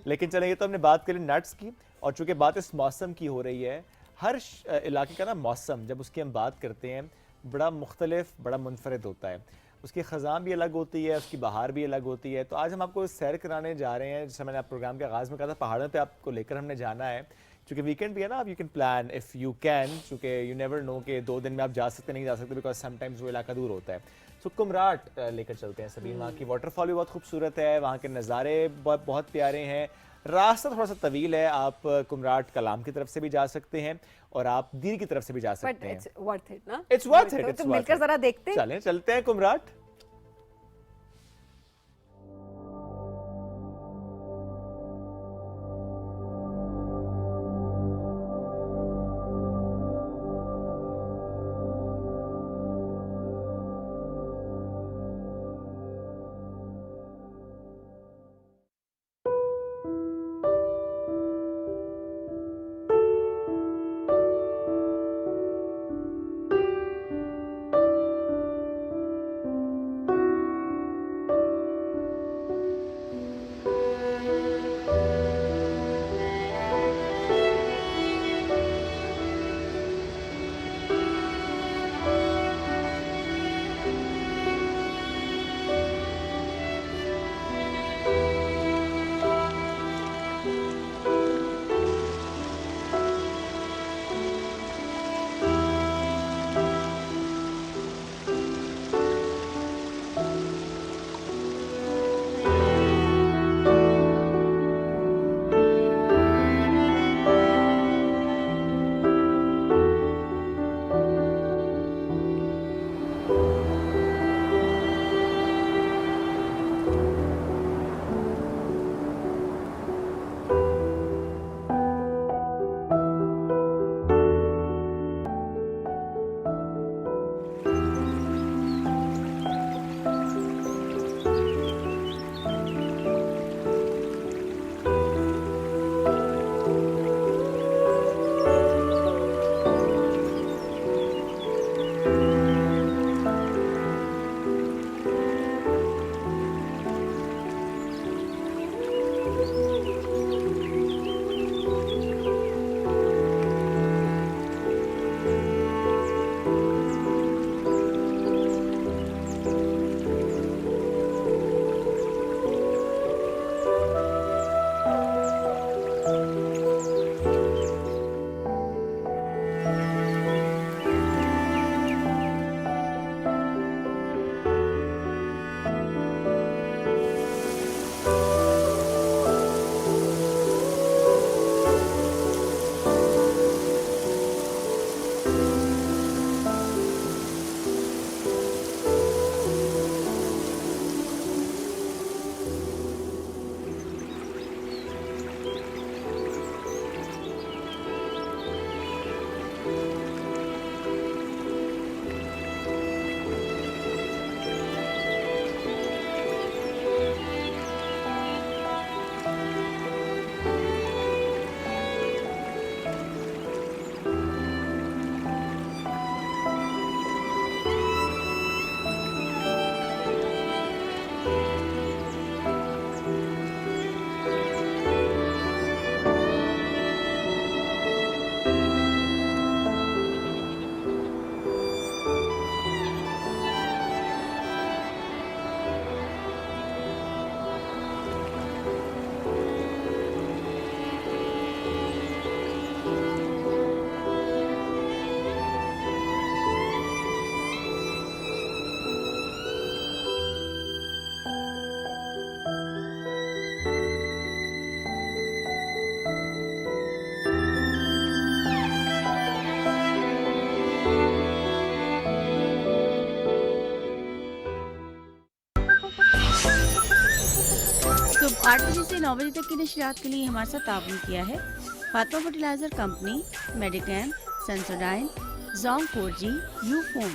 B: लेकिन चलें, ये तो हमने बात करी नट्स की, और चूंकि बात इस मौसम की हो रही है, हर इलाके का ना मौसम जब उसकी हम बात करते हैं बड़ा मुख्तलिफ, बड़ा मुनफरद होता है। उसकी ख़ज़ां भी अलग होती है, उसकी बहार भी अलग होती है। तो आज हम आपको सैर कराने जा रहे हैं, जैसे मैंने आप प्रोग्राम के आगाज़ में कहा था, पहाड़ों पे आपको लेकर हमने जाना है। चूँकि वीकेंड भी है ना, आप you can plan if you can, चूँकि यू नेवर नो कि 2 दिन में आप जा सकते नहीं जा सकते, बिकॉज समटाइम्स वो इलाका दूर होता है। सो कुमराट लेकर चलते हैं सभी। वहाँ की वाटरफॉल भी बहुत खूबसूरत है, वहाँ के नज़ारे बहुत प्यारे हैं। रास्ता थोड़ा सा तवील है, आप कुमराट कलाम की तरफ से भी जा सकते हैं और आप दीर की तरफ से भी जा सकते हैं।
A: इट्स वर्थ इट ना,
B: इट्स वर्थ इट।
A: तो मिलकर जरा देखते हैं।
B: चलें, चलते हैं कुमराट।
Q: 8 बजे से 9 बजे तक की नशरियात के लिए हमारे साथ ताउन किया है Fatima fertiliser company, मेडिकैम, Sensodyne, Jong 4G, Ufone.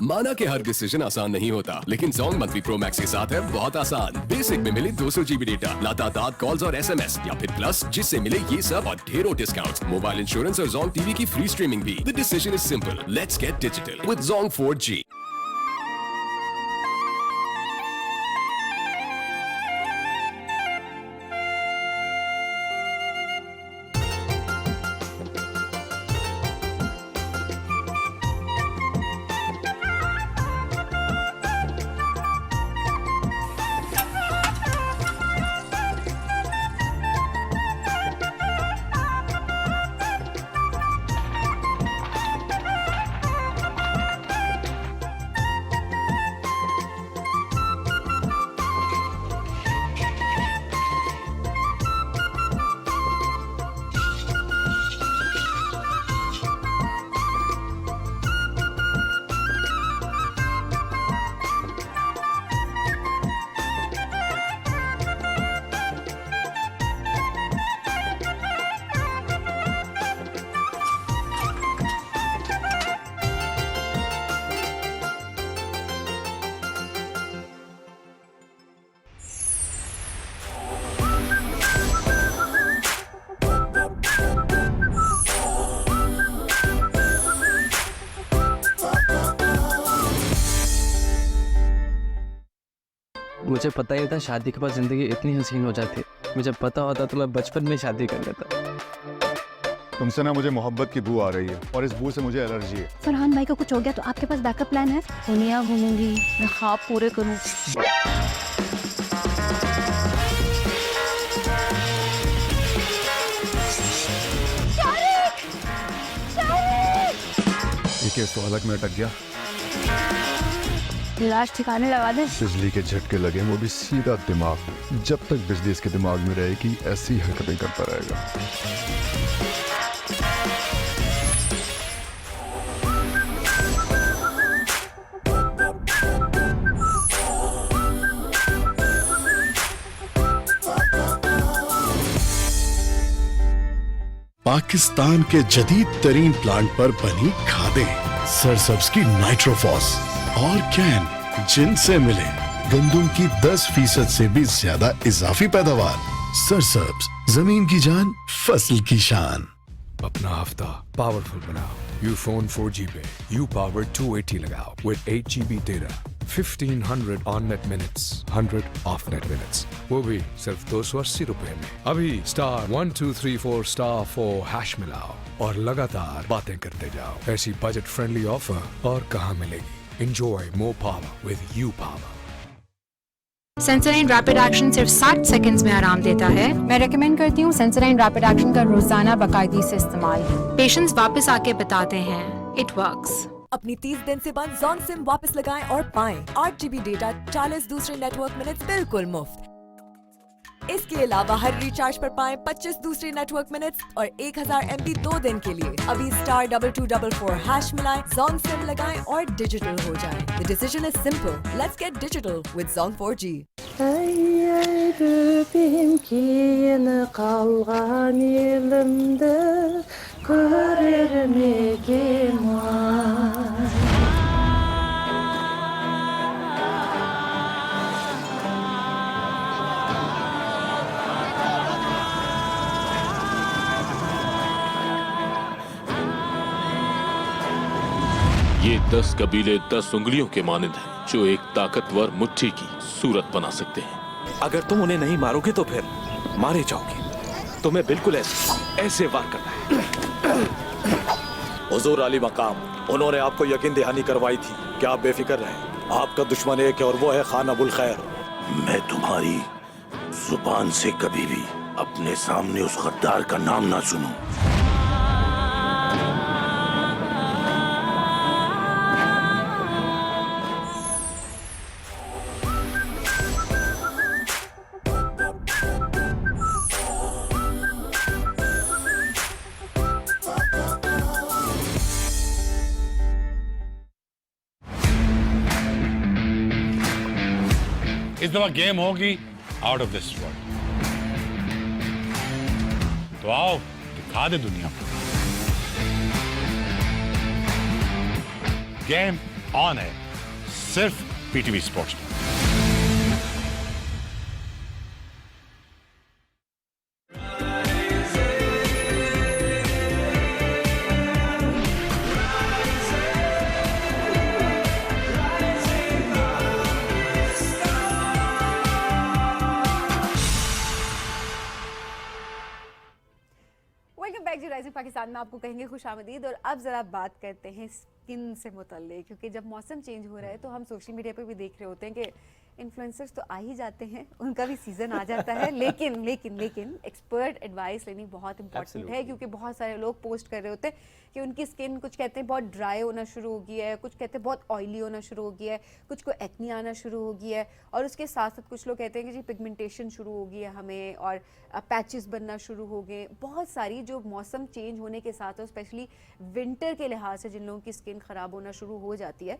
C: माना कि हर डिसीजन आसान नहीं होता, लेकिन जोंग मंथली प्रो मैक्स के साथ है बहुत आसान। बेसिक में मिले 200 GB डेटा, लगातार कॉल्स और SMS, या फिर प्लस जिससे मिले ये सब और ढेरों डिस्काउंट्स, मोबाइल इंश्योरेंस और जोंग टीवी की फ्री स्ट्रीमिंग भी। The decision is simple, let's get digital with Jong 4G।
R: मुझे पता ही था शादी के बाद जिंदगी इतनी हसीन हो जाती। मुझे पता होता तो मैं बचपन में शादी कर लेता।
S: तुमसे ना मुझे मोहब्बत की बू आ रही है और इस बू से मुझे एलर्जी है।
Q: फरहान भाई को कुछ हो गया तो आपके पास बैकअप प्लान है? दुनिया घूमूंगी, मैं ख्वाब पूरे करूं।
S: एक तो अलग में अटक गया।
Q: लाश ठिकाने लगा दे।
S: बिजली के झटके लगे, वो भी सीधा दिमाग। जब तक बिजली इसके दिमाग में रहेगी ऐसी हरकतें करता रहेगा।
O: पाकिस्तान के जदीद तरीन प्लांट पर बनी खादें, सरसब्ज की नाइट्रोफॉस और कैन, जिनसे मिले गंदम की 10% से भी ज्यादा इजाफी पैदावार। सरसब्ज, जमीन की जान, फसल की शान।
T: अपना हफ्ता पावरफुल बनाओ यूफोन 4G पे यू पावर 280 लगाओ with 8 GB data, 1500 on net minutes, 100 of net minutes, वो भी सिर्फ 280 रुपए में। अभी *1234*4# मिलाओ और लगातार बातें करते जाओ। ऐसी बजट फ्रेंडली ऑफर और कहाँ मिलेगी? Enjoy more power with you power.
U: Sensodyne rapid action सिर्फ 60 सेकंड्स में आराम देता है। मैं रेकमेंड करती हूँ सेंसोडाइन रैपिड एक्शन का रोजाना बाकायदगी से इस्तेमाल। पेशेंट्स वापस आके बताते हैं इट वर्क्स।
K: अपनी 30 दिन से बंद जोंग सिम वापस लगाएं और पाएं 8 GB डेटा, 40 दूसरे नेटवर्क मिनट्स बिल्कुल मुफ्त। इसके अलावा हर रिचार्ज पर पाएं 25 दूसरे नेटवर्क मिनट्स और 1000 MB 2 दिन के लिए। अभी *2244# मिलाएं, जोंग सिम लगाएं और डिजिटल हो जाएं। The decision is simple. Let's get digital with Zong 4G.
V: қалған елімді көрер ме екен?
W: ये 10 कबीले 10 उंगलियों के मानिंद हैं जो एक ताकतवर मुट्ठी की सूरत बना सकते हैं।
X: अगर तुम उन्हें नहीं मारोगे तो फिर मारे जाओगे। तुम्हें बिल्कुल ऐसे वार करना है। हुजूर अली मकाम, उन्होंने आपको यकीन दहानी करवाई थी कि आप बेफिक्र रहें। आपका दुश्मन एक है और वो है खान अबुल खैर।
I: मैं तुम्हारी जुबान से कभी भी अपने सामने उस गद्दार का नाम ना सुनूं।
D: इस दफा गेम होगी आउट ऑफ दिस वर्ल्ड। तो आओ दिखा दे दुनिया को। गेम ऑन है सिर्फ पीटीवी स्पोर्ट्स पर।
A: वेलकम बैक जी राइजिंग पाकिस्तान में आपको कहेंगे खुशामदीद। और अब ज़रा बात करते हैं स्किन से मुतल्लिक, क्योंकि जब मौसम चेंज हो रहा है तो हम सोशल मीडिया पे भी देख रहे होते हैं कि इन्फ्लुएंसर्स तो आ ही जाते हैं, उनका भी सीज़न आ जाता है, लेकिन लेकिन लेकिन एक्सपर्ट एडवाइस लेनी बहुत इंपॉर्टेंट है, क्योंकि बहुत सारे लोग पोस्ट कर रहे होते हैं कि उनकी स्किन कुछ कहते हैं बहुत ड्राई होना शुरू हो गया है, कुछ कहते हैं बहुत ऑयली होना शुरू हो गया है, कुछ को एक्नी आना शुरू हो गया है, और उसके साथ साथ कुछ लोग कहते हैं कि जी पिगमेंटेशन शुरू हो गई है हमें, और पैचेस बनना शुरू हो गए। बहुत सारी जो मौसम चेंज होने के साथ और स्पेशली विंटर के लिहाज से जिन लोगों की स्किन ख़राब होना शुरू हो जाती है,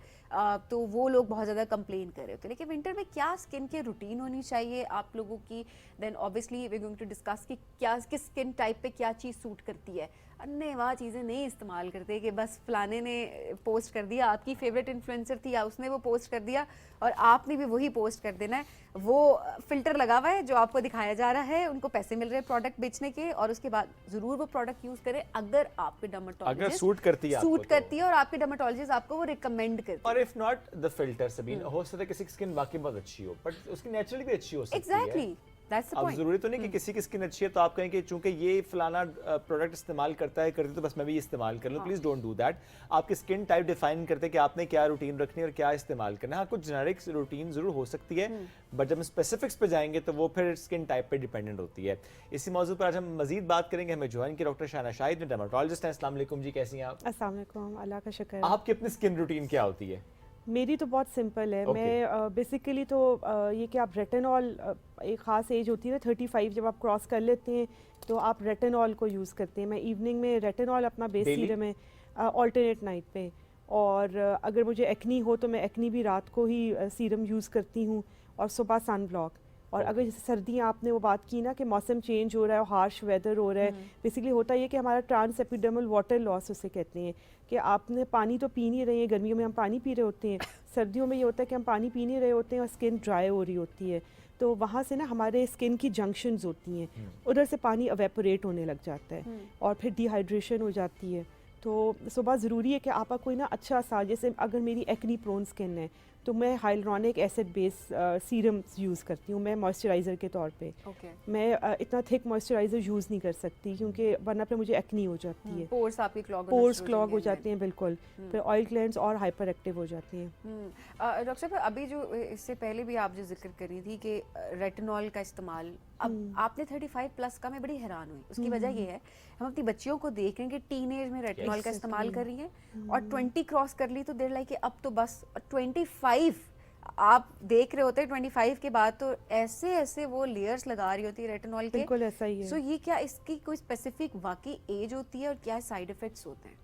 A: तो वो लोग बहुत ज़्यादा कंप्लेन कर रहे होते हैं। लेकिन विंटर में क्या स्किन के रूटीन होनी चाहिए आप लोगों की, then obviously we going to discuss कि क्या किस स्किन टाइप पे क्या चीज़ सूट करती है। अन्य वह चीज़ें नहीं इस्तेमाल करते कि बस फलाने ने पोस्ट कर दिया, आपकी फेवरेट इन्फ्लुएंसर थी या उसने वो पोस्ट कर दिया और आपने भी वही पोस्ट कर देना है। वो फिल्टर लगा हुआ है जो आपको दिखाया जा रहा है, उनको पैसे मिल रहे हैं प्रोडक्ट बेचने के, और उसके बाद ज़रूर वो प्रोडक्ट यूज़ करें अगर आपके डर्मेटोलॉजिस्ट
B: अगर सूट करती है
A: और आपके डर्मेटोलॉजिस्ट आपको वो रिकमेंड करते हैं।
B: और इफ नॉट द फिल्टर सभी हो सकता है किसी की स्किन वाकई बहुत अच्छी हो, बट उसकी नेचुरली भी अच्छी हो सकती है।
A: एग्जैक्टली
B: अब जरूरी तो नहीं कि किसी की स्किन अच्छी है तो आप कहें कि चूंकि ये फलाना प्रोडक्ट इस्तेमाल करता है करती तो बस मैं भी इस्तेमाल कर लूँ। Please don't do that. आपकी स्किन टाइप डिफाइन करते हैं कि आपने क्या रूटीन रखनी है और क्या इस्तेमाल करना है। हाँ, कुछ जेनेरिक रूटीन जरूर हो सकती है, बट जब हम स्पेसिफिक्स पे जाएंगे तो वो फिर स्किन टाइप पे डिपेंडेंट होती है। इसी मौजूद पर आज हम मजीद बात करेंगे। हमें ज्वाइन की डॉक्टर शाहना शाहिद, डर्मेटोलॉजिस्ट हैं। अस्सलाम वालेकुम जी, कैसी हैं आप?
E: अस्सलाम वालेकुम, अल्लाह का शुक्र है।
B: आपकी अपनी स्किन रूटीन क्या होती है?
E: मेरी तो बहुत सिंपल है। मैं बेसिकली तो ये कि आप रेटिनॉल, एक ख़ास एज होती है ना 35, जब आप क्रॉस कर लेते हैं तो आप रेटिनॉल को यूज़ करते हैं। मैं इवनिंग में रेटिनॉल अपना बेस सीरम है, ऑल्टरनेट नाइट पे। और अगर मुझे एक्नी हो तो मैं एक्नी भी रात को ही सीरम यूज़ करती हूँ, और सुबह सन ब्लॉक। और अगर जैसे सर्दियाँ, आपने वो बात की ना कि मौसम चेंज हो रहा है, हार्श वेदर हो रहा है, बेसिकली होता ये कि हमारा ट्रांस एपिडर्मल वाटर लॉस उसे कहते हैं, कि आपने पानी तो पी नहीं रहे हैं, गर्मियों में हम पानी पी रहे होते हैं, सर्दियों में ये होता है कि हम पानी पी नहीं रहे होते हैं और स्किन ड्राई हो रही होती है। तो वहाँ से ना हमारे स्किन की जंक्शंस होती हैं, उधर से पानी एवेपोरेट होने लग जाता है और फिर डिहाइड्रेशन हो जाती है। तो सुबह ज़रूरी है कि आपका कोई ना अच्छा सा, जैसे अगर मेरी एक्नी प्रोन स्किन है तो मैं hyaluronic acid base serum use करती हूँ मैं मॉइस्चराइज़र के तौर पे। मैं इतना थिक मॉइस्चराइज़र यूज़ नहीं कर सकती क्योंकि वरना फिर मुझे एक्नी हो जाती है,
A: पोर्स आपके
E: क्लॉग हो जाते हैं बिल्कुल, फिर ऑयल ग्लैंड्स और हाइपर एक्टिव हो जाती हैं।
A: डॉक्टर साहब, अभी जो इससे पहले भी आप जो जिक्र कर रही थी कि रेटिनॉल का इस्तेमाल, अब आपने 35 प्लस का, मैं बड़ी हैरान हुई। उसकी वजह ये है हम अपनी बच्चियों को देख रहे हैं कि टीन एज में रेटिनॉल का इस्तेमाल कर रही हैं और 20 क्रॉस कर ली तो देर लाइक अब तो बस 25 आप देख रहे होते हैं। 25 के बाद तो ऐसे ऐसे वो लेयर्स लगा रही होती है रेटिनॉल के।
E: बिल्कुल ऐसा ही है।
A: सो ये क्या इसकी कोई स्पेसिफिक वाकई एज होती है और क्या साइड इफेक्ट्स होते हैं?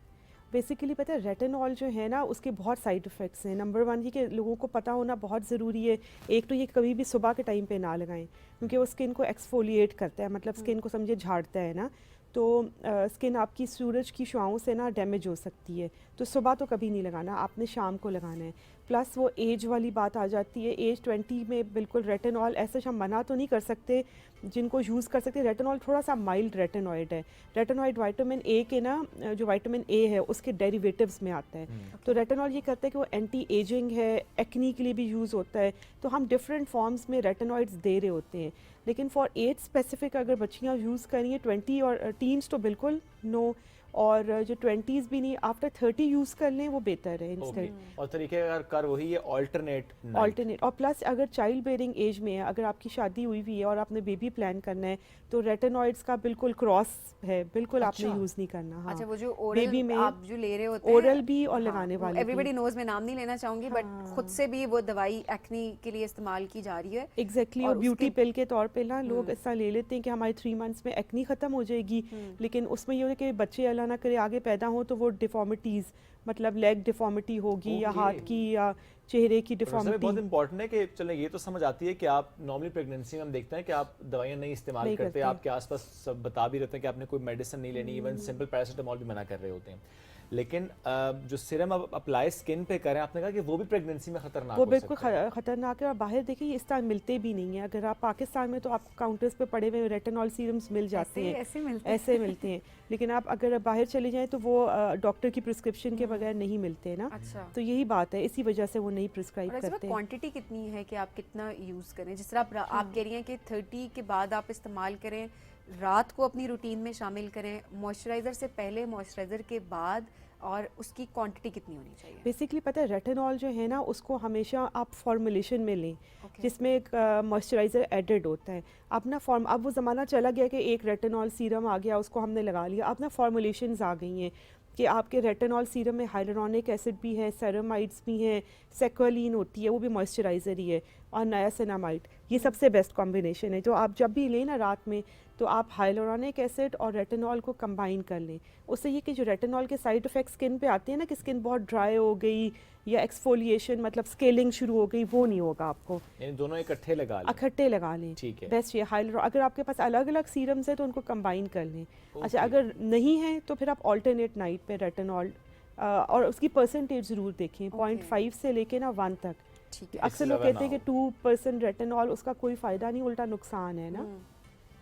E: बेसिकली पता है रेटिनॉल जो है ना उसके बहुत साइड इफ़ेक्ट्स हैं। नंबर 1 ये कि लोगों को पता होना बहुत ज़रूरी है। एक तो ये कभी भी सुबह के टाइम पे ना लगाएं क्योंकि वो स्किन को एक्सफोलिएट करता है, मतलब स्किन को समझे झाड़ता है ना, तो स्किन आपकी सूरज की शुआओं से ना डैमेज हो सकती है। तो सुबह तो कभी नहीं लगाना, आपने शाम को लगाना है। प्लस वो एज वाली बात आ जाती है, एज 20 में बिल्कुल रेटिनॉल ऐसे हम मना तो नहीं कर सकते, जिनको यूज़ कर सकते। रेटिनॉल थोड़ा सा माइल्ड रेटिनॉइड है। रेटिनॉइड विटामिन ए के ना, जो विटामिन ए है उसके डेरिवेटिव्स में आता है। तो रेटिनॉल ये करता है कि वो एंटी एजिंग है, एक्नी के लिए भी यूज़ होता है। तो हम डिफरेंट फॉर्म्स में रेटिनॉइड्स दे रहे होते हैं, लेकिन फॉर एज स्पेसिफिक अगर बच्चियाँ यूज़ करेंगी 20 और टीन्स तो बिल्कुल नो, और जो 20s भी नहीं, आफ्टर 30 यूज़ कर लें वो बेहतर है इंस्टेड।
B: और तरीके अगर वही है ऑल्टरनेट।
E: और प्लस अगर चाइल्ड बेयरिंग एज में है, अगर आपकी शादी हुई हुई है और आपने बेबी प्लान करना है तो रेटिनॉइड्स का बिल्कुल क्रॉस है, बिल्कुल आपने यूज़ नहीं करना। हाँ,
A: अच्छा, वो जो ओरल बेबी में आप जो ले रहे होते
E: हैं, ओरल भी और लगाने वाले,
A: एवरीबॉडी नोज, में नाम नहीं लेना चाहूंगी, बट खुद से भी वो दवाई एक्नी के लिए इस्तेमाल की जा रही है।
E: एग्जैक्टली। और ब्यूटी पिल के तौर पे ना लोग ऐसा ले लेते हैं कि हमारे 3 मंथ्स में एक्नी खत्म हो जाएगी, लेकिन उसमें ये है कि बच्चे अल्लाह ना करे आगे पैदा हो तो वो डिफॉर्मिटीज़, मतलब लेग डिफॉर्मिटी होगी या हाथ की या चेहरे की डिफॉर्मिटी।
B: बहुत इंपॉर्टेंट है कि चलो ये तो समझ आती है कि आप नॉर्मली प्रेगनेंसी में हम देखते हैं कि आप दवाइयां नहीं इस्तेमाल करते, आपके आसपास सब बता भी रहते हैं कि आपने कोई मेडिसिन नहीं लेनी, इवन सिंपल पैरासिटामोल भी मना कर रहे होते हैं। लेकिन जो सीरम आप अप्लाई स्किन पे करें, आपने कहा कि वो भी प्रेगनेंसी में खतरनाक
E: वो
B: हो
E: बिल्कुल
B: सकता है।
E: खतरनाक है। और बाहर देखिए इस तरह मिलते भी नहीं है। अगर आप पाकिस्तान में तो आपको काउंटर्स पे पड़े हुए रेटिनॉल सीरम्स मिल जाते हैं, ऐसे मिलते हैं। लेकिन आप अगर बाहर चले जाएं तो वो डॉक्टर की प्रिस्क्रिप्शन के बगैर नहीं मिलते ना।
A: अच्छा।
E: तो यही बात है, इसी वजह से वो नहीं प्रिस्क्राइब करते हैं।
A: क्वांटिटी कितनी है कि आप कितना यूज़ करें? जिस तरह आप कह रही हैं कि 30 के बाद आप इस्तेमाल करें, रात को अपनी रूटीन में शामिल करें, मॉइस्चराइज़र से पहले, मॉइस्चराइज़र के बाद, और उसकी क्वांटिटी कितनी होनी चाहिए?
E: बेसिकली पता है रेटिनॉल जो है ना उसको हमेशा आप फॉर्मुलेशन में लें जिसमें एक मॉइस्चराइज़र एडेड होता है। अपना फॉर्म अब वो ज़माना चला गया कि एक रेटिनॉल सीरम आ गया उसको हमने लगा लिया। अब ना फॉर्मुलेशंस आ गई हैं कि आपके रेटिनॉल सीरम में हाइलुरोनिक एसिड भी है, सेरामाइड्स भी हैं, सेक्वालिन होती है वो भी मॉइस्चराइज़र ही है, और नायासिनामाइड। ये सबसे बेस्ट कॉम्बिनेशन है। जो आप जब भी लें ना रात में तो आप हाइलुरोनिक एसिड और रेटिनॉल को कंबाइन कर लें। उससे ये कि जो रेटिनॉल के साइड इफ़ेक्ट स्किन पे आते हैं ना कि स्किन बहुत ड्राई हो गई या एक्सफोलिएशन मतलब स्केलिंग शुरू हो गई, वो नहीं होगा आपको।
B: यानी दोनों इकट्ठे लगा लें।
E: इकट्ठे लगा लें,
B: ठीक है।
E: बेस्ट ये अगर आपके पास अलग अलग सीरम्स है तो उनको कंबाइन कर लें। अच्छा, अगर नहीं है तो फिर आप ऑल्टरनेट नाइट पे रेटिनॉल और उसकी परसेंटेज ज़रूर देखें, 0.5 से लेके ना 1 तक। अक्सर लोग कहते हैं कि 2% रेटिनॉल, उसका कोई फ़ायदा नहीं, उल्टा नुकसान है ना,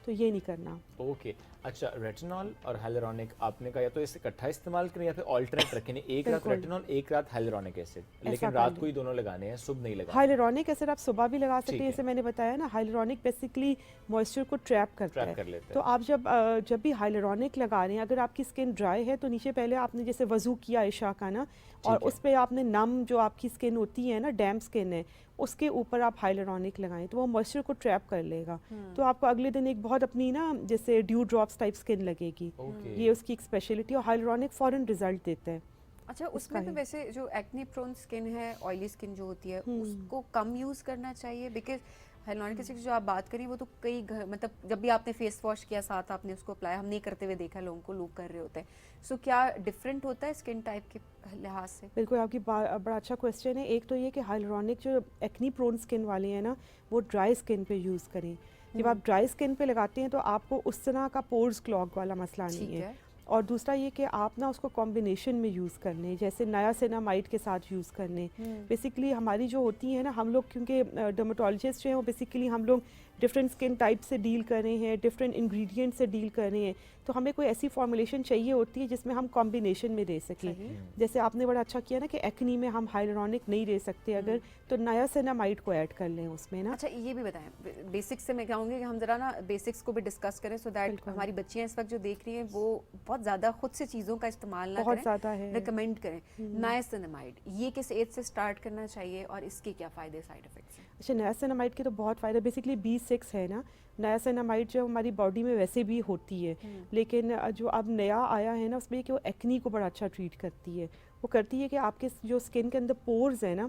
E: तो ये नहीं करना।
B: ओके। अच्छा, रेटिनॉल और हाइलुरोनिक आपने कहा या तो इसे इकट्ठा इस्तेमाल करें या फिर ऑल्टरनेट रखें, एक रात रेटिनॉल एक रात हाइलुरोनिक एसिड, लेकिन रात को ही दोनों लगाने हैं, सुबह नहीं लगाने।
E: हाइलुरोनिक एसिड आप सुबह भी लगा सकते हैं, जैसे मैंने बताया ना। हाइलुरोनिक बेसिकली मॉइस्चर को ट्रैप करता है। तो आप जब भी हाइलुरोनिक लगा रहे हैं, अगर आपकी स्किन ड्राई है तो नीचे पहले आपने जैसे वजू किया इशा का ना, और उस पर आपने नम जो आपकी स्किन होती है ना, डैम्प स्किन है, उसके ऊपर आप हाइलुरोनिक लगाएं तो वो मॉइस्चर को ट्रैप कर लेगा। तो आपको अगले दिन एक बहुत अपनी ना जैसे ड्यू ड्रॉप्स टाइप स्किन लगेगी। ये उसकी एक स्पेशलिटी, और हाइलुरोनिक फॉरन रिजल्ट देता है।
A: अच्छा, उसमें तो वैसे जो एक्ने प्रोन स्किन है, ऑयली स्किन जो होती है, उसको कम यूज़ करना चाहिए, बिकॉज हाइलुरोनिक एसिड जो आप बात करें वो तो कई मतलब जब भी आपने फेस वॉश किया साथ आपने उसको अप्लाई, हम नहीं करते हुए देखा लोगों को, लोग कर रहे होते हैं। सो क्या डिफरेंट होता है स्किन टाइप के लिहाज से?
E: बिल्कुल, आपकी बड़ा अच्छा क्वेश्चन है। एक तो ये कि हाइलुरोनिक जो एक्नी प्रोन स्किन वाले हैं ना, वो ड्राई स्किन पे यूज़ करें। जब आप ड्राई स्किन पे लगाते हैं तो आपको उस तरह का पोर्स क्लॉग वाला मसला नहीं है। और दूसरा ये कि आप ना उसको कॉम्बिनेशन में यूज़ कर लें, जैसे नायासिनामाइड के साथ यूज़ कर लें। बेसिकली हमारी जो होती है ना, हम लोग क्योंकि डर्मेटोलॉजिस्ट जो हैं वो बेसिकली हम लोग डिफरेंट स्किन टाइप से डील कर रहे हैं, डिफरेंट इंग्रेडिएंट से डील कर रहे हैं, तो हमें कोई ऐसी फॉर्मुलेशन चाहिए होती है जिसमें हम कॉम्बिनेशन में दे सकें। जैसे आपने बड़ा अच्छा किया ना कि एक्नी में हम हाइलुरोनिक नहीं दे सकते अगर, तो नायासिनामाइड को ऐड कर लें उसमें ना।
A: अच्छा, ये भी बताएं बेसिक्स से, मैं कहूँगी कि हम जरा ना बेसिक्स को भी डिस्कस करें, सो दैट हमारी बच्चियाँ इस वक्त जो देख रही हैं वो बहुत ज़्यादा खुद से चीज़ों का इस्तेमाल ना
E: बहुत ज़्यादा है,
A: रिकमेंड करें। नायासिनामाइड ये किस एज से स्टार्ट करना चाहिए और इसके क्या फ़ायदे साइड इफेक्ट्स हैं?
E: अच्छा, नायासिनामाइड के तो बहुत फ़ायदा, बेसिकली B6 है ना, नायासिनामाइड जो हमारी बॉडी में वैसे भी होती है, लेकिन जो अब नया आया है ना उसमें कि वो एक्नी को बड़ा अच्छा ट्रीट करती है। वो करती है कि आपके जो स्किन के अंदर पोर्स है ना,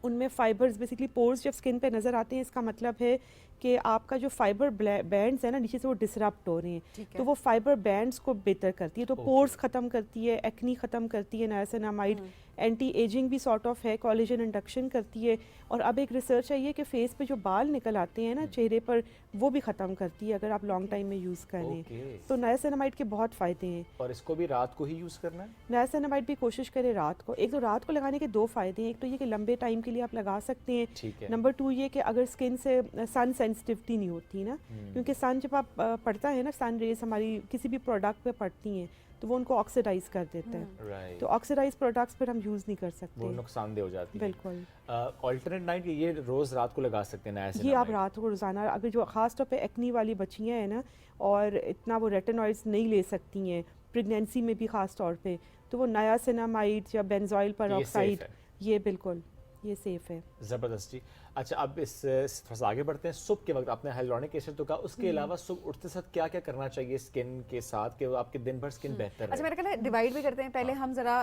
E: उनमें फाइबर्स, बेसिकली पोर्स जब स्किन पे नज़र आते हैं इसका मतलब है कि आपका जो फाइबर बैंड्स है ना नीचे से वो डिसरप्ट हो रहे हैं, तो वो फाइबर बैंड्स को बेहतर करती है, तो पोर्स ख़त्म करती है, एक्नी ख़त्म करती है नायासिनामाइड। एंटी एजिंग भी सॉर्ट ऑफ है, कोलेजन इंडक्शन करती है। और अब एक रिसर्च है ये कि फेस पे जो बाल निकल आते हैं ना चेहरे पर, वो भी ख़त्म करती है अगर आप लॉन्ग टाइम में यूज़ करें। तो नायासिनामाइड के बहुत फ़ायदे हैं।
B: और इसको भी रात को ही यूज़ करना है?
E: नायासिनामाइड भी कोशिश करें रात को। एक तो रात को लगाने के 2 फ़ायदे हैं, एक तो ये कि लंबे टाइम के लिए आप लगा सकते हैं। नंबर 2 ये कि अगर स्किन से सन सेंसिटिविटी नहीं होती ना, क्योंकि सन जब आप पड़ता है ना, सन रेज हमारी किसी भी प्रोडक्ट पे पड़ती हैं तो वो उनको ऑक्सीडाइज कर देता है। तो ऑक्सीडाइज प्रोडक्ट्स फिर हम यूज़ नहीं कर सकते,
B: वो नुकसानदेह हो जाती है।
E: बिल्कुल।
B: ऑल्टरनेट नाइट ये रोज़ रात को लगा सकते हैं नायासिनामाइड?
E: ये आप रात को रोज़ाना, अगर जो ख़ास तौर पे एक्नी वाली बच्चियाँ हैं ना और इतना वो रेटिनॉइड्स नहीं ले सकती हैं प्रेगनेंसी में भी ख़ास तौर पे, तो वो नायासिनामाइड या बेंजोइल पेरोक्साइड, ये बिल्कुल ये सेफ है।
B: जबरदस्त जी। अच्छा, अब इस थोड़ा सा आगे बढ़ते हैं। सुबह के वक्त आपने हाइलुरोनिक एसिड तो कहा, उसके अलावा सुबह उठते साथ क्या क्या करना चाहिए स्किन के साथ कि वो आपके दिन भर स्किन बेहतर
A: अच्छा,
B: रहे?
A: मेरा ख्याल है डिवाइड भी करते हैं। पहले हम जरा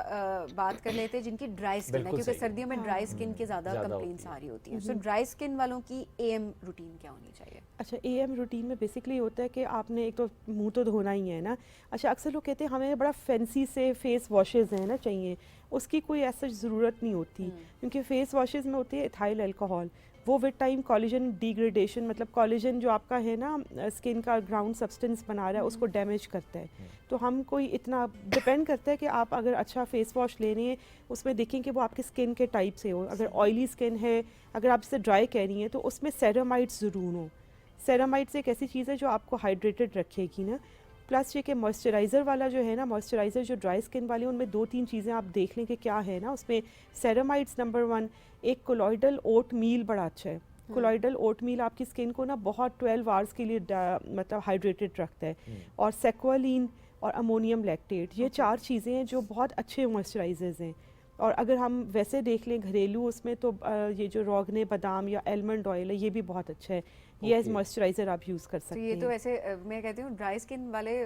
A: बात कर लेते हैं जिनकी ड्राई स्किन है,
B: बिल्कुल
A: क्योंकि
B: सही।
A: सर्दियों में ड्राई स्किन की ज़्यादा
B: ज़्यादा
A: कंप्लेंट्स
B: होती
A: आ रही होती हैं। सो ड्राई स्किन वालों की एएम रूटीन क्या होनी चाहिए?
E: अच्छा, एएम रूटीन में बेसिकली होता है कि आपने एक तो मुंह तो धोना ही है ना। अच्छा, अक्सर लोग कहते हैं हमें बड़ा फैंसी से फेस वॉशेज़ हैं ना चाहिए, उसकी कोई ऐसा ज़रूरत नहीं होती, क्योंकि फेस वॉशेज़ में होती है इथाइल अल्कोहल। वो विद टाइम कोलेजन डिग्रेडेशन, मतलब कोलेजन जो आपका है ना स्किन का ग्राउंड सब्सटेंस बना रहा है, उसको डैमेज करता है। तो हम कोई इतना डिपेंड करता है कि आप अगर अच्छा फेस वॉश ले रही हैं, उसमें देखें कि वो आपके स्किन के टाइप से हो। अगर ऑयली स्किन है, अगर आप इसे ड्राई कह रही हैं, तो उसमें सेरामाइड्स ज़रूर हो। सेरामाइड्स एक ऐसी चीज़ है जो आपको हाइड्रेटेड रखेगी ना। प्लस ये कि मॉइस्चराइज़र वाला जो है ना, मॉइस्चराइज़र जो ड्राई स्किन वाले, उनमें 2-3 चीज़ें आप देख लें कि क्या है ना उसमें। सेरामाइड्स नंबर 1, एक कोलॉइडल ओट मील बड़ा अच्छा है। कोलॉइडल ओट मील आपकी स्किन को ना बहुत 12 आवर्स के लिए मतलब हाइड्रेटेड रखता है। और सेक्वालिन और अमोनियम लैक्टेट, ये 4 चीज़ें हैं जो बहुत अच्छे मॉइस्चराइज़र्स हैं। और अगर हम वैसे देख लें घरेलू उसमें, तो ये जो रोगने बादाम या आलमंड ऑयल है, ये भी बहुत अच्छा है। ये एज मॉइस्चराइज़र आप यूज़ कर सकते हैं।
A: ये तो वैसे मैं कहती हूँ ड्राई स्किन वाले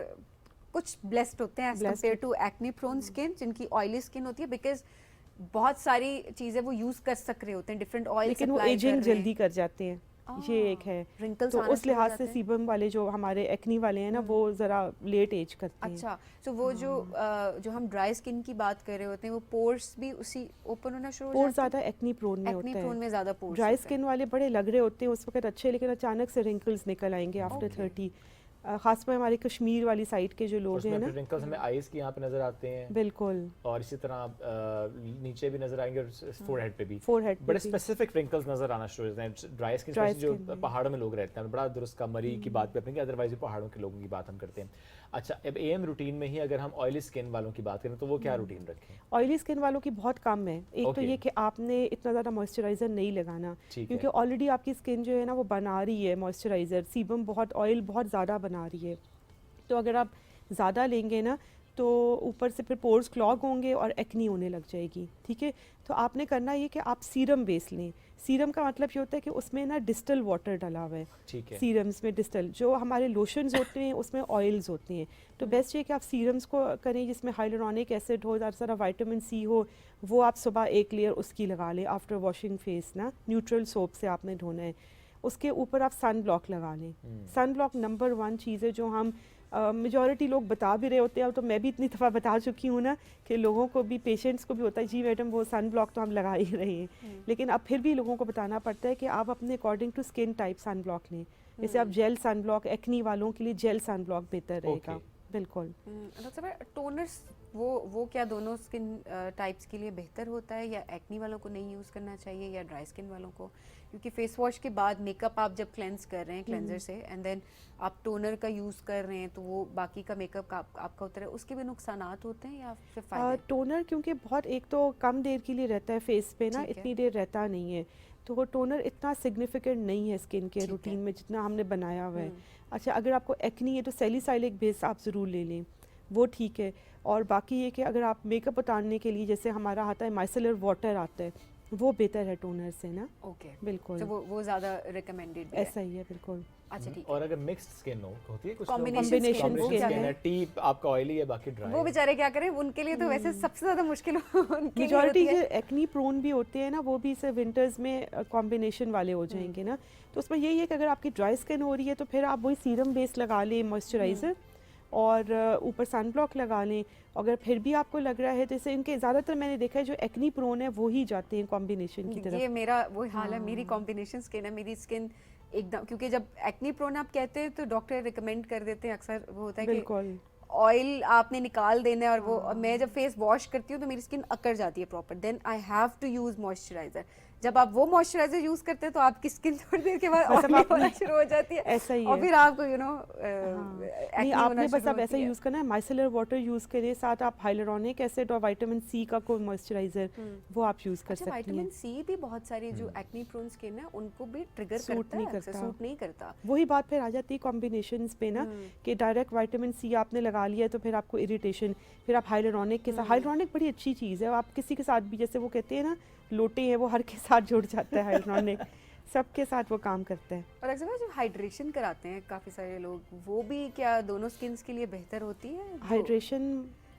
A: कुछ ब्लेस्ड होते हैं as compare to acne prone skin, जिनकी ऑयली स्किन होती है, बिकॉज बहुत सारी चीज़ें वो यूज़ कर सक रहे होते हैं, डिफरेंट ऑयल,
E: लेकिन वो एजिंग जल्दी कर जाते हैं। ये एक है।
A: Wrinkles
E: तो
A: आना
E: उस
A: शुरू हो
E: लिहाज
A: जाते
E: से
A: हैं।
E: सीबम वाले जो हमारे एक्नी वाले हैं ना, वो ज़रा लेट एज करते हैं।
A: अच्छा, तो वो जो हम ड्राई स्किन की बात कर रहे होते हैं, वो पोर्स भी उसी ओपन होना शुरू हो
E: पोर्स
A: जाते हैं?
E: ज़्यादा एक्नी प्रोन में होता
A: एक्नी
E: है।
A: प्रोन में ज़्यादा पोर्स
E: ड्राई
A: होते हैं।
E: स्किन वाले बड़े लग रहे होते हैं उस वक्त अच्छे, लेकिन अचानक से रिंकल्स निकल आएंगे आफ्टर 30। खासकर हमारे कश्मीर वाली साइड के जो लोग हैं ना,
B: रिंकल्स हमें आईज के यहाँ पे नजर आते हैं,
E: बिल्कुल,
B: और इसी तरह नीचे भी नजर आएंगे, और फोरहेड पे भी
E: बड़े
B: स्पेसिफिक रिंकल्स नजर आना शुरू हो जाते हैं। ड्राई स्किन जो पहाड़ों में लोग रहते हैं, बड़ा दुरुस्त का मरी की बात भी अपनी, अदरवाइज पहाड़ों के लोगों की बात हम करते हैं। अच्छा, अब एएम रूटीन में ही अगर हम ऑयली स्किन वालों की बात करें, तो वो क्या रूटीन रखें?
E: ऑयली स्किन वालों की बहुत कम है। एक तो ये कि आपने इतना ज़्यादा मॉइस्चराइज़र नहीं लगाना, क्योंकि ऑलरेडी आपकी स्किन जो है ना वो बना रही है मॉइस्चराइज़र, सीबम बहुत ऑयल बहुत ज़्यादा बना रही है। तो अगर आप ज़्यादा लेंगे ना, तो ऊपर से फिर पोर्स क्लॉग होंगे और एक्नी होने लग जाएगी। ठीक है, तो आपने करना ये कि आप सीरम बेस लें। सीरम का मतलब ये होता है कि उसमें ना डिस्टल वाटर डला हुआ है।
B: ठीक है।
E: सीरम्स में डिस्टल, जो हमारे लोशंस होते हैं उसमें ऑयल्स होते हैं। तो बेस्ट ये कि आप सीरम्स को करें जिसमें हाइलुरोनिक एसिड हो, ज़रा विटामिन सी हो। वो आप सुबह एक लेयर उसकी लगा लें आफ्टर वॉशिंग फेस ना, न्यूट्रल सोप से आपने धोना है। उसके ऊपर आप सन ब्लॉक लगा लें। सन ब्लॉक नंबर 1 चीज़ है जो हम मेजॉरिटी लोग बता भी रहे होते हैं, तो मैं भी इतनी दफ़ा बता चुकी हूँ ना कि लोगों को भी, पेशेंट्स को भी होता है जी मैडम वो सन ब्लॉक तो हम लगा ही रहे हैं, लेकिन अब फिर भी लोगों को बताना पड़ता है कि आप अपने according to skin type sunblock लें। जैसे आप जेल सन ब्लॉक, एक्नी वालों के लिए जेल सन ब्लॉक बेहतर रहेगा। बिल्कुल।
A: टोनर्स वो क्या दोनों स्किन टाइप्स के लिए बेहतर होता है, या एक्नी वालों को नहीं यूज़ करना चाहिए, या ड्राई स्किन वालों को? क्योंकि फेस वॉश के बाद मेकअप आप जब क्लेंस कर रहे हैं क्लेंजर से, एंड देन आप टोनर का यूज़ कर रहे हैं, तो वो बाकी का मेकअप आपका होता है, उसके भी नुकसानात होते हैं या फिर फायदे?
E: टोनर क्योंकि बहुत एक तो कम देर के लिए रहता है फेस पे ना, इतनी देर रहता नहीं है, तो वो टोनर इतना सिग्निफिकेंट नहीं है स्किन के रूटीन में जितना हमने बनाया हुआ है। अच्छा, अगर आपको एक्नी है तो सैलिसाइलिक बेस आप ज़रूर ले लें, वो ठीक है। और बाकी ये कि अगर आप मेकअप उतारने के लिए, जैसे हमारा आता है माइसेलर वाटर आता है, वो बेहतर है टोनर से ना।
A: ओके,
E: बिल्कुल,
A: तो वो ज़्यादा रिकमेंडेड है।
E: ऐसा ही है, बिल्कुल।
A: अच्छा, ठीक।
B: और अगर मिक्स्ड स्किन हो, होती है कुछ
A: कॉम्बिनेशन
B: स्किन है, टी आपका ऑयली है बाकी ड्राई,
A: वो बेचारे क्या करें, उनके लिए तो वैसे सबसे ज़्यादा मुश्किल उनके
E: मेजॉरिटी जो एक्नी प्रोन भी होते हैं ना, वो भी सिर्फ विंटर्स में कॉम्बिनेशन वाले हो जाएंगे ना। तो उसमें यही है कि अगर आपकी ड्राई स्किन हो रही है तो फिर आप वही सीरम बेस लगा लें, मॉइस्चराइज़र, और ऊपर सन ब्लॉक लगा लें। अगर फिर भी आपको लग रहा है, जैसे इनके ज़्यादातर मैंने देखा है जो एक्नी प्रोन है वो ही जाते हैं कॉम्बिनेशन की तरफ।
A: ये मेरा वो हाल है, मेरी कॉम्बिनेशन स्किन है, मेरी स्किन एकदम, क्योंकि जब एक्नी प्रोन आप कहते हैं तो डॉक्टर रिकमेंड कर देते हैं, अक्सर वो होता है कि ऑयल आपने निकाल देना है, और वो मैं जब फेस वॉश करती हूँ तो मेरी स्किन अकड़ जाती है proper, then I have to use moisturiser. जब आप वो मॉइस्चराइजर यूज करते हैं तो आपकी स्किन थोड़ी देर के बाद ऑयली होना शुरू हो जाती है,
E: ऐसा ही है।
A: और फिर आपको
E: नहीं, आपने बस आप ऐसा यूज करना है, माइसेलर वाटर यूज करें, साथ आप हाइलुरोनिक एसिड और विटामिन सी का कोई मॉइस्चराइजर वो आप यूज कर सकती हैं।
A: विटामिन सी भी बहुत सारे जो एक्नी प्रोन स्किन है उनको भी ट्रिगर
E: सूट नहीं
A: करता।
E: वही बात फिर आ जाती है कॉम्बिनेशंस पे ना, कि डायरेक्ट विटामिन सी आपने लगा लिया तो फिर आपको इरिटेशन, फिर आप हाइलुरोनिक के साथ, हाइलुरोनिक बड़ी अच्छी चीज़ है, आप किसी के साथ भी, जैसे वो कहते हैं ना लोटे हैं वो हर के साथ जुड़ जाता है हाइलुरोनिक, सबके साथ वो काम करता है।
A: और अक्सर जब हाइड्रेशन कराते हैं काफ़ी सारे लोग, वो भी क्या दोनों स्किन्स के लिए बेहतर होती है?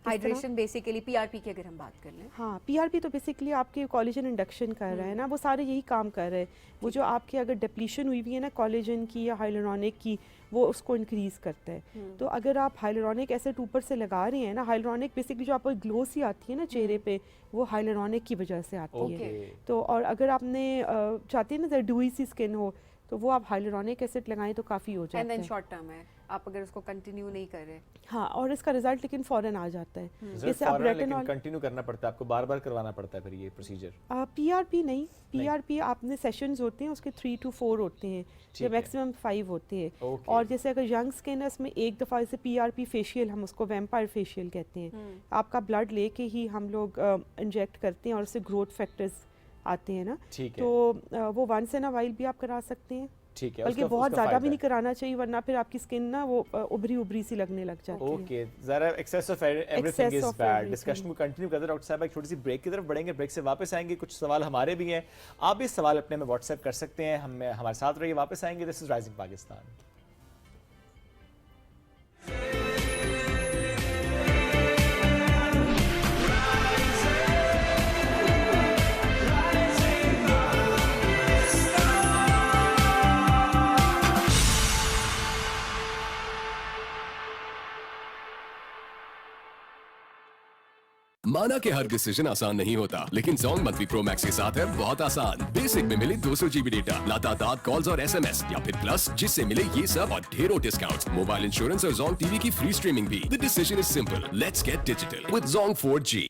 A: हाइड्रेशन बेसिकली पीआरपी की अगर हम बात कर लें,
E: हाँ पीआरपी तो बेसिकली आपके कोलेजन इंडक्शन कर रहा है ना, वो सारे यही काम कर रहे हैं। वो जो आपकी अगर डिप्लीशन हुई हुई है ना कोलेजन की या हाइलुरोनिक की, वो उसको इंक्रीज करता है। तो अगर आप हाइलुरोनिक एसिड ऊपर से लगा रहे हैं ना, हाइलुरोनिक बेसिकली जो आपको ग्लो सी आती है ना चेहरे पे, वो हाइलुरोनिक की वजह से आती है। तो और अगर आपने चाहते हैं ना ड्यूई सी स्किन हो, तो वो आप हाइलुरोनिक एसिड लगाएं तो काफ़ी हो जाता है।
A: एंड देन शॉर्ट टर्म है, आप अगर उसको कंटिन्यू नहीं कर रहे,
E: हाँ, और इसका रिजल्ट लेकिन फौरन आ जाता है।
B: जैसे आप रेटिनॉल कंटिन्यू करना पड़ता है, आपको बार-बार करवाना पड़ता है फिर ये प्रोसीजर?
E: पीआरपी नहीं, पीआरपी आपने सेशंस होते हैं उसके 3 to 4 होते हैं, या मैक्सिमम 5 होते हैं। और जैसे अगर यंग स्किन है उसमें एक दफ़ा जैसे पीआरपी फेशियल, हम उसको वैम्पायर फेशियल कहते हैं, आपका ब्लड लेके ही हम लोग इंजेक्ट करते हैं और उससे ग्रोथ फैक्टर्स आते हैं ना, तो वो वंस इन अ वाइल भी आप करा सकते हैं।
B: ठीक है,
E: बल्कि बहुत ज़्यादा भी नहीं कराना चाहिए, वरना फिर आपकी स्किन ना वो उभरी उभरी सी लगने लग जाती है।
B: ओके, ज़रा excess of everything is bad. Discussion को कंटिन्यू करते हैं डॉक्टर साहब, एक छोटी सी ब्रेक की तरफ बढ़ेंगे, ब्रेक से वापस आएंगे, कुछ सवाल हमारे भी हैं, आप भी सवाल अपने में व्हाट्सएप कर सकते हैं, हम हमारे साथ रहिए, वापस आएंगे। This is rising Pakistan.
C: माना कि हर डिसीजन आसान नहीं होता, लेकिन Zong मंथली प्रो मैक्स के साथ है बहुत आसान। बेसिक में मिले 200 GB डेटा, लगातार कॉल्स और SMS, या फिर प्लस जिससे मिले ये सब और ढेरों डिस्काउंट्स, मोबाइल इंश्योरेंस और Zong TV की फ्री स्ट्रीमिंग भी। The decision is simple, let's get digital with Zong 4G।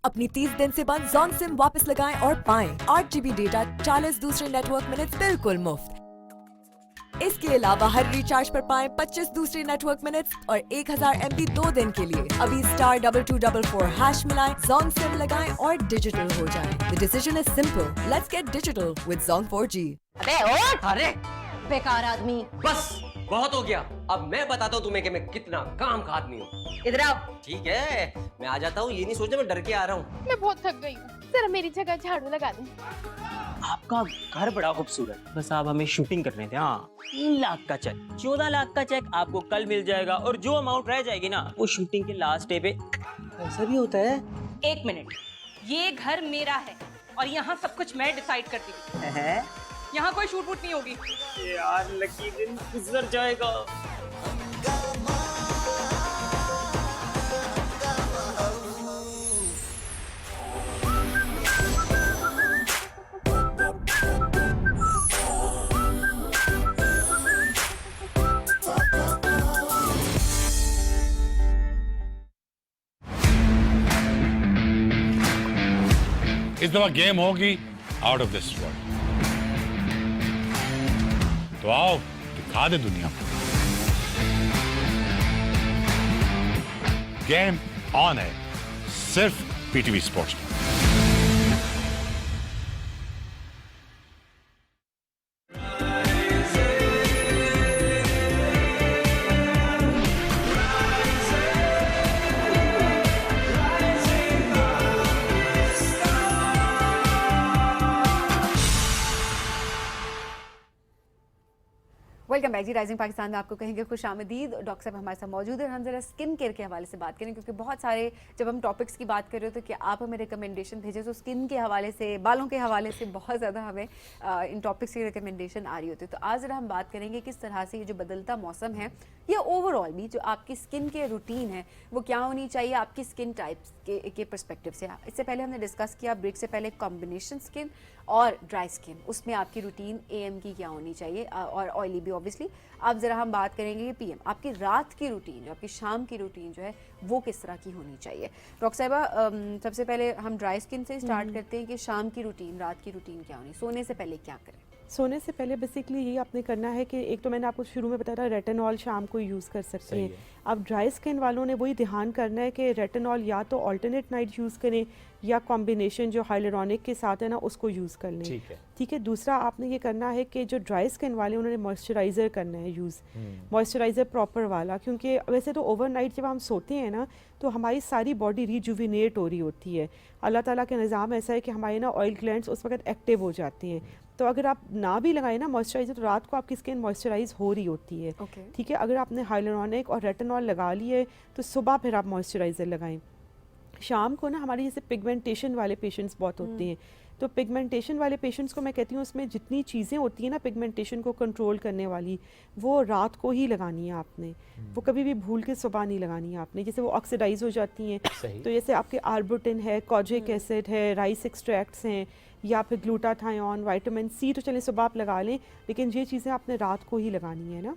K: अपनी 30 दिन से बंद जॉन सिम वापस लगाएं और पाएं 8 GB डेटा, 40 दूसरे नेटवर्क मिनट्स बिल्कुल मुफ्त। इसके अलावा हर रिचार्ज पर पाएं 25 दूसरे नेटवर्क मिनट्स और 1000 MB 2 दिन के लिए। अभी *2244# मिलाएं, जॉन सिम लगाएं और डिजिटल हो जाएं। The decision is simple, let's get digital with Zong 4G।
G: अबे ओए! अरे बेकार आदमी, बस बहुत हो गया। अब मैं बताता हूँ तुम्हें कि मैं कितना काम का आदमी हूँ। इधर आओ। ठीक है, मैं आ जाता हूँ, ये नहीं सोचना मैं डर के आ रहा हूँ।
H: मैं बहुत थक गई हूँ, जरा मेरी जगह झाड़ू लगा दें।
G: आपका घर बड़ा खूबसूरत, बस आप हमें शूटिंग करने थे। हाँ, 3 लाख का चेक, 14 लाख का चेक आपको कल मिल जाएगा, और जो अमाउंट रह जाएगी ना, वो शूटिंग के लास्ट डे पे ऐसा भी होता है।
H: 1 मिनट, ये घर मेरा है और यहाँ सब कुछ मैं डिसाइड करती हूँ। यहाँ कोई शूट वूट नहीं होगी।
G: यार लकी दिन गुजर जाएगा।
D: इस दफा गेम होगी आउट ऑफ दिस वर्ल्ड। तो आओ दिखा दे दुनिया को। गेम ऑन है सिर्फ पीटीवी स्पोर्ट्स पर।
A: वेलकम बैक जी। राइजिंग पाकिस्तान में आपको कहेंगे खुश आमदीद। डॉक्टर साहब हमारे साथ मौजूद है। हम जरा स्किन केयर के हवाले से बात करें, क्योंकि बहुत सारे जब हम टॉपिक्स की बात कर रहे हो तो कि आप हमें रिकमेंडेशन भेजें, तो स्किन के हवाले से, बालों के हवाले से बहुत ज़्यादा हमें इन टॉपिक्स की रिकमेंडेशन आ रही होती है। तो आज जरा हम बात करेंगे किस तरह से ये जो बदलता मौसम है या ओवरऑल भी जो आपकी स्किन के रूटीन है वो क्या होनी चाहिए आपकी स्किन टाइप्स के परस्पेक्टिव से। इससे पहले हमने डिस्कस किया ब्रेक से पहले कॉम्बिनेशन स्किन और ड्राई स्किन, उसमें आपकी रूटीन AM की क्या होनी चाहिए और ऑयली भी ऑब्वियसली। अब ज़रा हम बात करेंगे PM, आपकी रात की रूटीन जो आपकी शाम की रूटीन जो है वो किस तरह की होनी चाहिए। डॉक्टर साहिबा सबसे पहले हम ड्राई स्किन से स्टार्ट करते हैं कि शाम की रूटीन, रात की रूटीन क्या होनी, सोने से पहले क्या करें?
E: सोने से पहले बेसिकली यही आपने करना है कि एक तो मैंने आपको शुरू में बताया था रेटिनॉल शाम को यूज़ कर सकते हैं। अब ड्राई स्किन वालों ने वही ध्यान करना है कि रेटिनॉल या तो ऑल्टरनेट नाइट यूज़ करें या कॉम्बिनेशन जो हाइलुरोनिक के साथ है ना उसको यूज़ कर लें। ठीक है। दूसरा आपने ये करना है कि जो ड्राई स्किन वाले उन्होंने मॉइस्चराइज़र करना है यूज़, मॉइस्चराइज़र प्रॉपर वाला, क्योंकि वैसे तो ओवरनाइट जब हम सोते हैं ना तो हमारी सारी बॉडी रिजुविनेट हो रही होती है। अल्लाह ताला का निज़ाम ऐसा है कि हमारे ना ऑयल ग्लैंड्स उस वक्त एक्टिव हो जाते हैं। तो अगर आप ना भी लगाएं ना मॉइस्चराइज़र तो रात को आपकी स्किन मॉइस्चराइज हो रही होती है। ठीक है। अगर आपने हाइलुरोनिक और रेटिनॉल लगा लिए तो सुबह फिर आप मॉइस्चराइज़र लगाएं। शाम को ना हमारे जैसे पिगमेंटेशन वाले पेशेंट्स बहुत होते हैं, तो पिगमेंटेशन वाले पेशेंट्स को मैं कहती हूँ उसमें जितनी चीज़ें होती हैं ना पिगमेंटेशन को कंट्रोल करने वाली वो रात को ही लगानी है आपने, वो कभी भी भूल के सुबह नहीं लगानी है आपने। जैसे वो ऑक्सीडाइज हो जाती हैं तो जैसे आपके आर्बुटिन है, कोजिक एसिड है, राइस एक्सट्रैक्ट्स हैं या फिर ग्लूटाथायोन, विटामिन सी, तो चलें सुबह आप लगा लें, लेकिन ये चीज़ें आपने रात को ही लगानी है ना।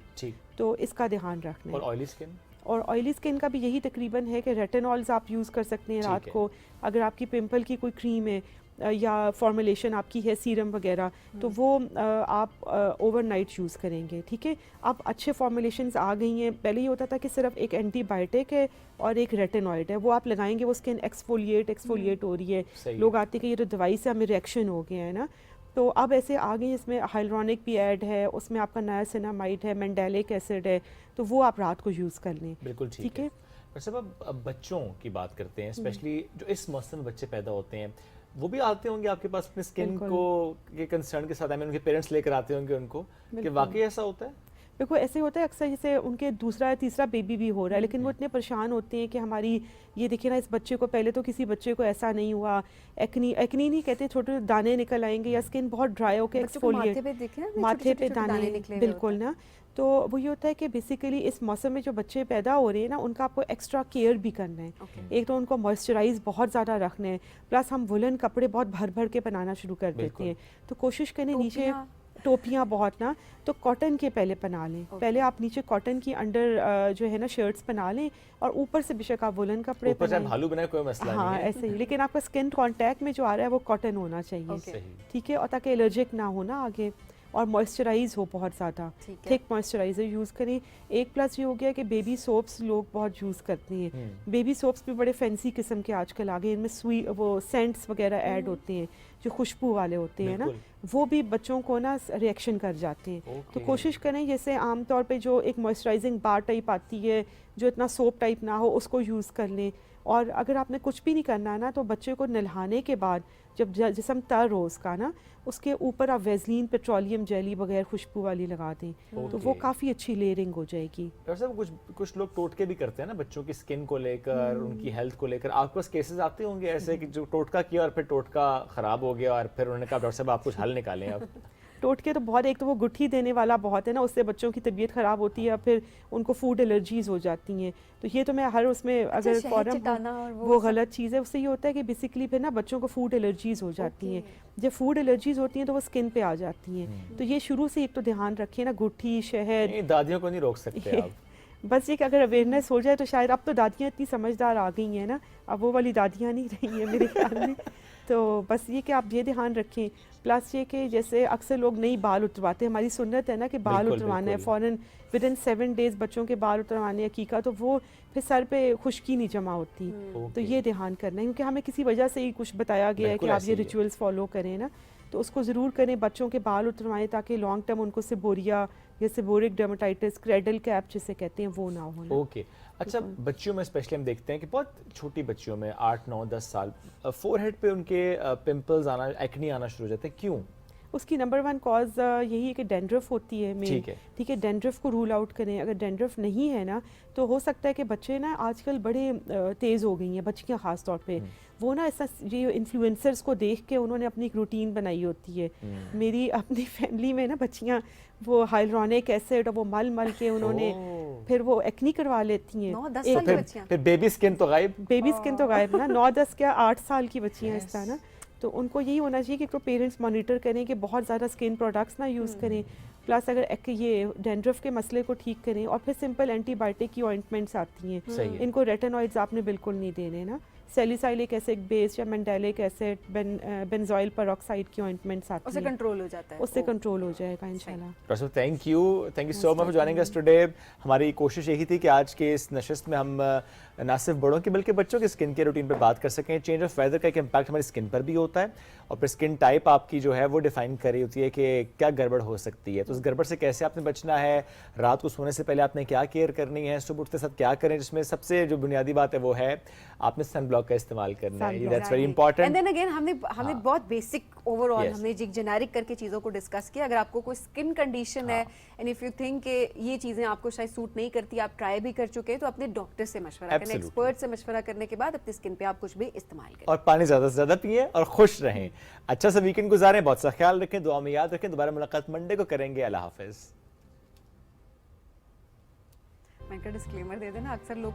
E: तो इसका ध्यान रखना है।
B: और ऑयली स्किन? और
E: ऑयली स्किन का भी यही तकरीबन है कि रेटिनॉल्स आप यूज़ कर सकते हैं रात को। अगर आपकी पिंपल की कोई क्रीम है या फॉर्मुलेशन आपकी है सीरम वगैरह तो वो आप ओवरनाइट यूज़ करेंगे। ठीक है। अब अच्छे फॉर्मुलेशंस आ गई हैं। पहले ये होता था कि सिर्फ एक एंटीबायोटिक है और एक रेटिनॉइड है, वो आप लगाएंगे वो स्किन एक्सफोलिएट हो रही है। लोग आते कि ये तो दवाई से हमें रिएक्शन हो गया है ना, तो अब ऐसे आ गई इसमें हाइलुरोनिक भी ऐड है, उसमें आपका नायासिनामाइड है, मेंडेलिक एसिड है, तो वो आप रात को यूज़ कर लें।
B: बिल्कुल ठीक है। वैसे अब बच्चों की बात करते हैं, स्पेशली जो इस मौसम में बच्चे पैदा होते हैं वो भी आते होंगे आपके पास अपने स्किन को के कंसर्न के साथ, उनके पेरेंट्स लेकर आते होंगे उनको, कि वाकई ऐसा होता है?
E: देखो ऐसे होता है अक्सर, जैसे उनके दूसरा या तीसरा बेबी भी हो रहा है लेकिन वो इतने परेशान होते हैं कि हमारी ये देखिए ना इस बच्चे को, पहले तो किसी बच्चे को ऐसा नहीं हुआ, एक्नी नहीं कहते, छोटे दाने निकल आएंगे या स्किन बहुत ड्राई होकर एक्सफोलिएट, माथे पे दाने बिल्कुल ना। तो वो ये होता है कि बेसिकली इस मौसम में जो बच्चे पैदा हो रहे हैं ना उनका आपको एक्स्ट्रा केयर भी करना है। एक तो उनको मॉइस्चराइज बहुत ज़्यादा रखना है, प्लस हम वुलन कपड़े बहुत भर भर के बनाना शुरू कर देते हैं, तो कोशिश करें नीचे टोपियाँ बहुत ना, तो कॉटन के पहले पहना लें। पहले आप नीचे कॉटन की अंडर जो है ना शर्ट्स पहना लें और ऊपर से बेशक आप वुलन कपड़े
B: भालू बनाए, कोई मसला नहीं है।
E: ऐसे ही, लेकिन आपका स्किन कांटेक्ट में जो आ रहा है वो कॉटन होना चाहिए। ठीक है। और ताकि एलर्जिक ना हो ना आगे, और मॉइस्चराइज हो बहुत ज़्यादा, थिक मॉइस्चराइज़र यूज़ करें। एक प्लस ये हो गया कि बेबी सोप्स लोग बहुत यूज़ करते हैं। बेबी सोप्स भी बड़े फैंसी किस्म के आजकल आ गए, इनमें स्वीट वो सेंट्स वगैरह ऐड होते हैं जो खुशबू वाले होते हैं ना, वो भी बच्चों को ना रिएक्शन कर जाते हैं। तो कोशिश करें जैसे आमतौर पे जो एक मॉइस्चराइजिंग बार टाइप आती है जो इतना सोप टाइप ना हो उसको यूज़ कर लें। और अगर आपने कुछ भी नहीं करना है ना तो बच्चे को नहलाने के बाद जब जिस्म तर हो उसका ना, उसके ऊपर आप वेज़लीन, पेट्रोलियम जेली वगैरह खुशबू वाली लगा दें तो वो काफ़ी अच्छी लेयरिंग हो जाएगी।
B: डॉक्टर साहब कुछ लोग टोटके भी करते हैं ना बच्चों की स्किन को लेकर, उनकी हेल्थ को लेकर, आपके पास केसेस आते होंगे ऐसे कि जो टोटका किया और फिर टोटका ख़राब हो गया और फिर उन्होंने कहा डॉक्टर साहब आप कुछ हल निकालें अब?
E: टोटके तो बहुत, एक तो वो गुट्ठी देने वाला बहुत है ना, उससे बच्चों की तबीयत ख़राब होती है, फिर उनको फूड एलर्जीज़ हो जाती हैं। तो ये तो मैं हर उसमें अगर फॉरम वो गलत चीज़ है, उससे ये होता है कि बेसिकली फिर ना बच्चों को फूड एलर्जीज़ हो जाती हैं। जब फूड एलर्जीज़ होती हैं तो वो स्किन पे आ जाती हैं। तो ये शुरू से एक तो ध्यान रखिए ना, गुट्ठी, शहद।
B: दादियों को नहीं रोक सकते आप।
E: बस ये कि अगर अवेयरनेस हो जाए तो शायद, अब तो दादियाँ इतनी समझदार आ गई हैं ना, अब वो वाली दादियाँ नहीं रही हैं मेरे ख्याल में। तो बस ये कि आप ये ध्यान रखें। प्लस ये कि जैसे अक्सर लोग नई बाल उतरवाते हैं, हमारी सुन्नत है ना कि बाल उतरवाना है फ़ौरन विदिन 7 डेज़ बच्चों के बाल उतरवाने हकीका, तो वो फिर सर पे खुश्की नहीं जमा होती। तो ये ध्यान करना है क्योंकि हमें किसी वजह से ही कुछ बताया गया है कि आप ये रिचुअल्स फॉलो करें ना, तो उसको ज़रूर करें। बच्चों के बाल उतरवाएं ताकि लॉन्ग टर्म उनको सेबोरिया या सेबोरिक डर्मेटाइटिस, क्रेडल कैप जिसे कहते हैं, वो ना हो।
B: ओके। अच्छा, बच्चियों में स्पेशली हम देखते हैं कि बहुत छोटी बच्चियों में 8, 9, 10 साल फोरहेड पे उनके पिंपल्स आना, एक्नी आना शुरू हो जाते हैं, क्यों?
E: उसकी नंबर 1 कॉज यही है कि डेंड्रफ होती है मेन। ठीक है। डेंड्रफ को रूल आउट करें। अगर डेंड्रफ नहीं है ना तो हो सकता है कि बच्चे ना आजकल बड़े तेज़ हो गई हैं, बच्चियाँ ख़ास तौर पे, वो ना ऐसा ये इन्फ्लुएंसर्स को देख के उन्होंने अपनी एक रूटीन बनाई होती है। मेरी अपनी फैमिली में ना बच्चियाँ वो हाइलुरोनिक एसिड और वो मल के उन्होंने फिर वो एक्नी करवा लेती हैं।
A: 9-10 साल की बच्चियाँ,
B: फिर बेबी स्किन तो गायब।
E: बेबी स्किन तो गायब ना, 9-10 क्या 8 साल की बच्चियाँ इस तरह ना। तो उनको यही होना चाहिए कि तो पेरेंट्स मॉनिटर करें कि बहुत ज़्यादा स्किन प्रोडक्ट्स ना यूज़ करें, प्लस अगर ये डेंड्रफ के मसले को ठीक करें। और फिर सिंपल एंटीबायोटिक की ऑइंटमेंट्स आती हैं, इनको रेटिनॉइड्स आपने बिल्कुल नहीं देने ना, सैलिसाइलिक एसिड बेस्ड या मेंडेलिक एसिड, बेंजोइल पेरोक्साइड की ऑइंटमेंट्स आती
A: उससे
E: हैं,
A: कंट्रोल हो जाता है।
E: उससे कंट्रोल हो जाएगा इंशाल्लाह।
B: Doctor thank you so much for joining us today. हमारी कोशिश यही थी कि आज के इस नशिस्त में हम ना सिर्फ बड़ों की बल्कि बच्चों के स्किन केयर रूटीन पर बात कर सकें। चेंज ऑफ वेदर का एक इम्पैक्ट हमारी स्किन पर भी होता है और फिर स्किन टाइप आपकी जो है वो डिफाइन कर रही होती है कि क्या गड़बड़ हो सकती है। तो उस गड़बड़ से कैसे आपने बचना है, रात को सोने से पहले आपने क्या केयर करनी है, सुबह उठते साथ क्या करें, जिसमें सबसे जो बुनियादी बात है वो है आपने सन ब्लॉक का इस्तेमाल करना है। That's very important.
A: And then again हमने बहुत बेसिक ओवरऑल हमने एक जेनेरिक करके चीज़ों को डिस्कस किया। अगर आपको कोई स्किन कंडीशन है एंड इफ यू थिंक कि ये चीज़ें आपको शायद सूट नहीं करती, आप ट्राई भी कर चुके हैं, तो अपने डॉक्टर से मशवरा करें, एक्सपर्ट से मशवरा करने के बाद अपनी स्किन पे आप कुछ भी इस्तेमाल करें।
B: और पानी ज़्यादा से ज़्यादा पिएं और खुश रहें। अच्छा सा वीकेंड गुजारें, बहुत सा ख्याल रखें, दुआ में याद रखें। दोबारा मुलाकात मंडे को करेंगे। अल्लाह हाफिज़।
A: मैं का डिस्क्लेमर दे देना, अक्सर लोग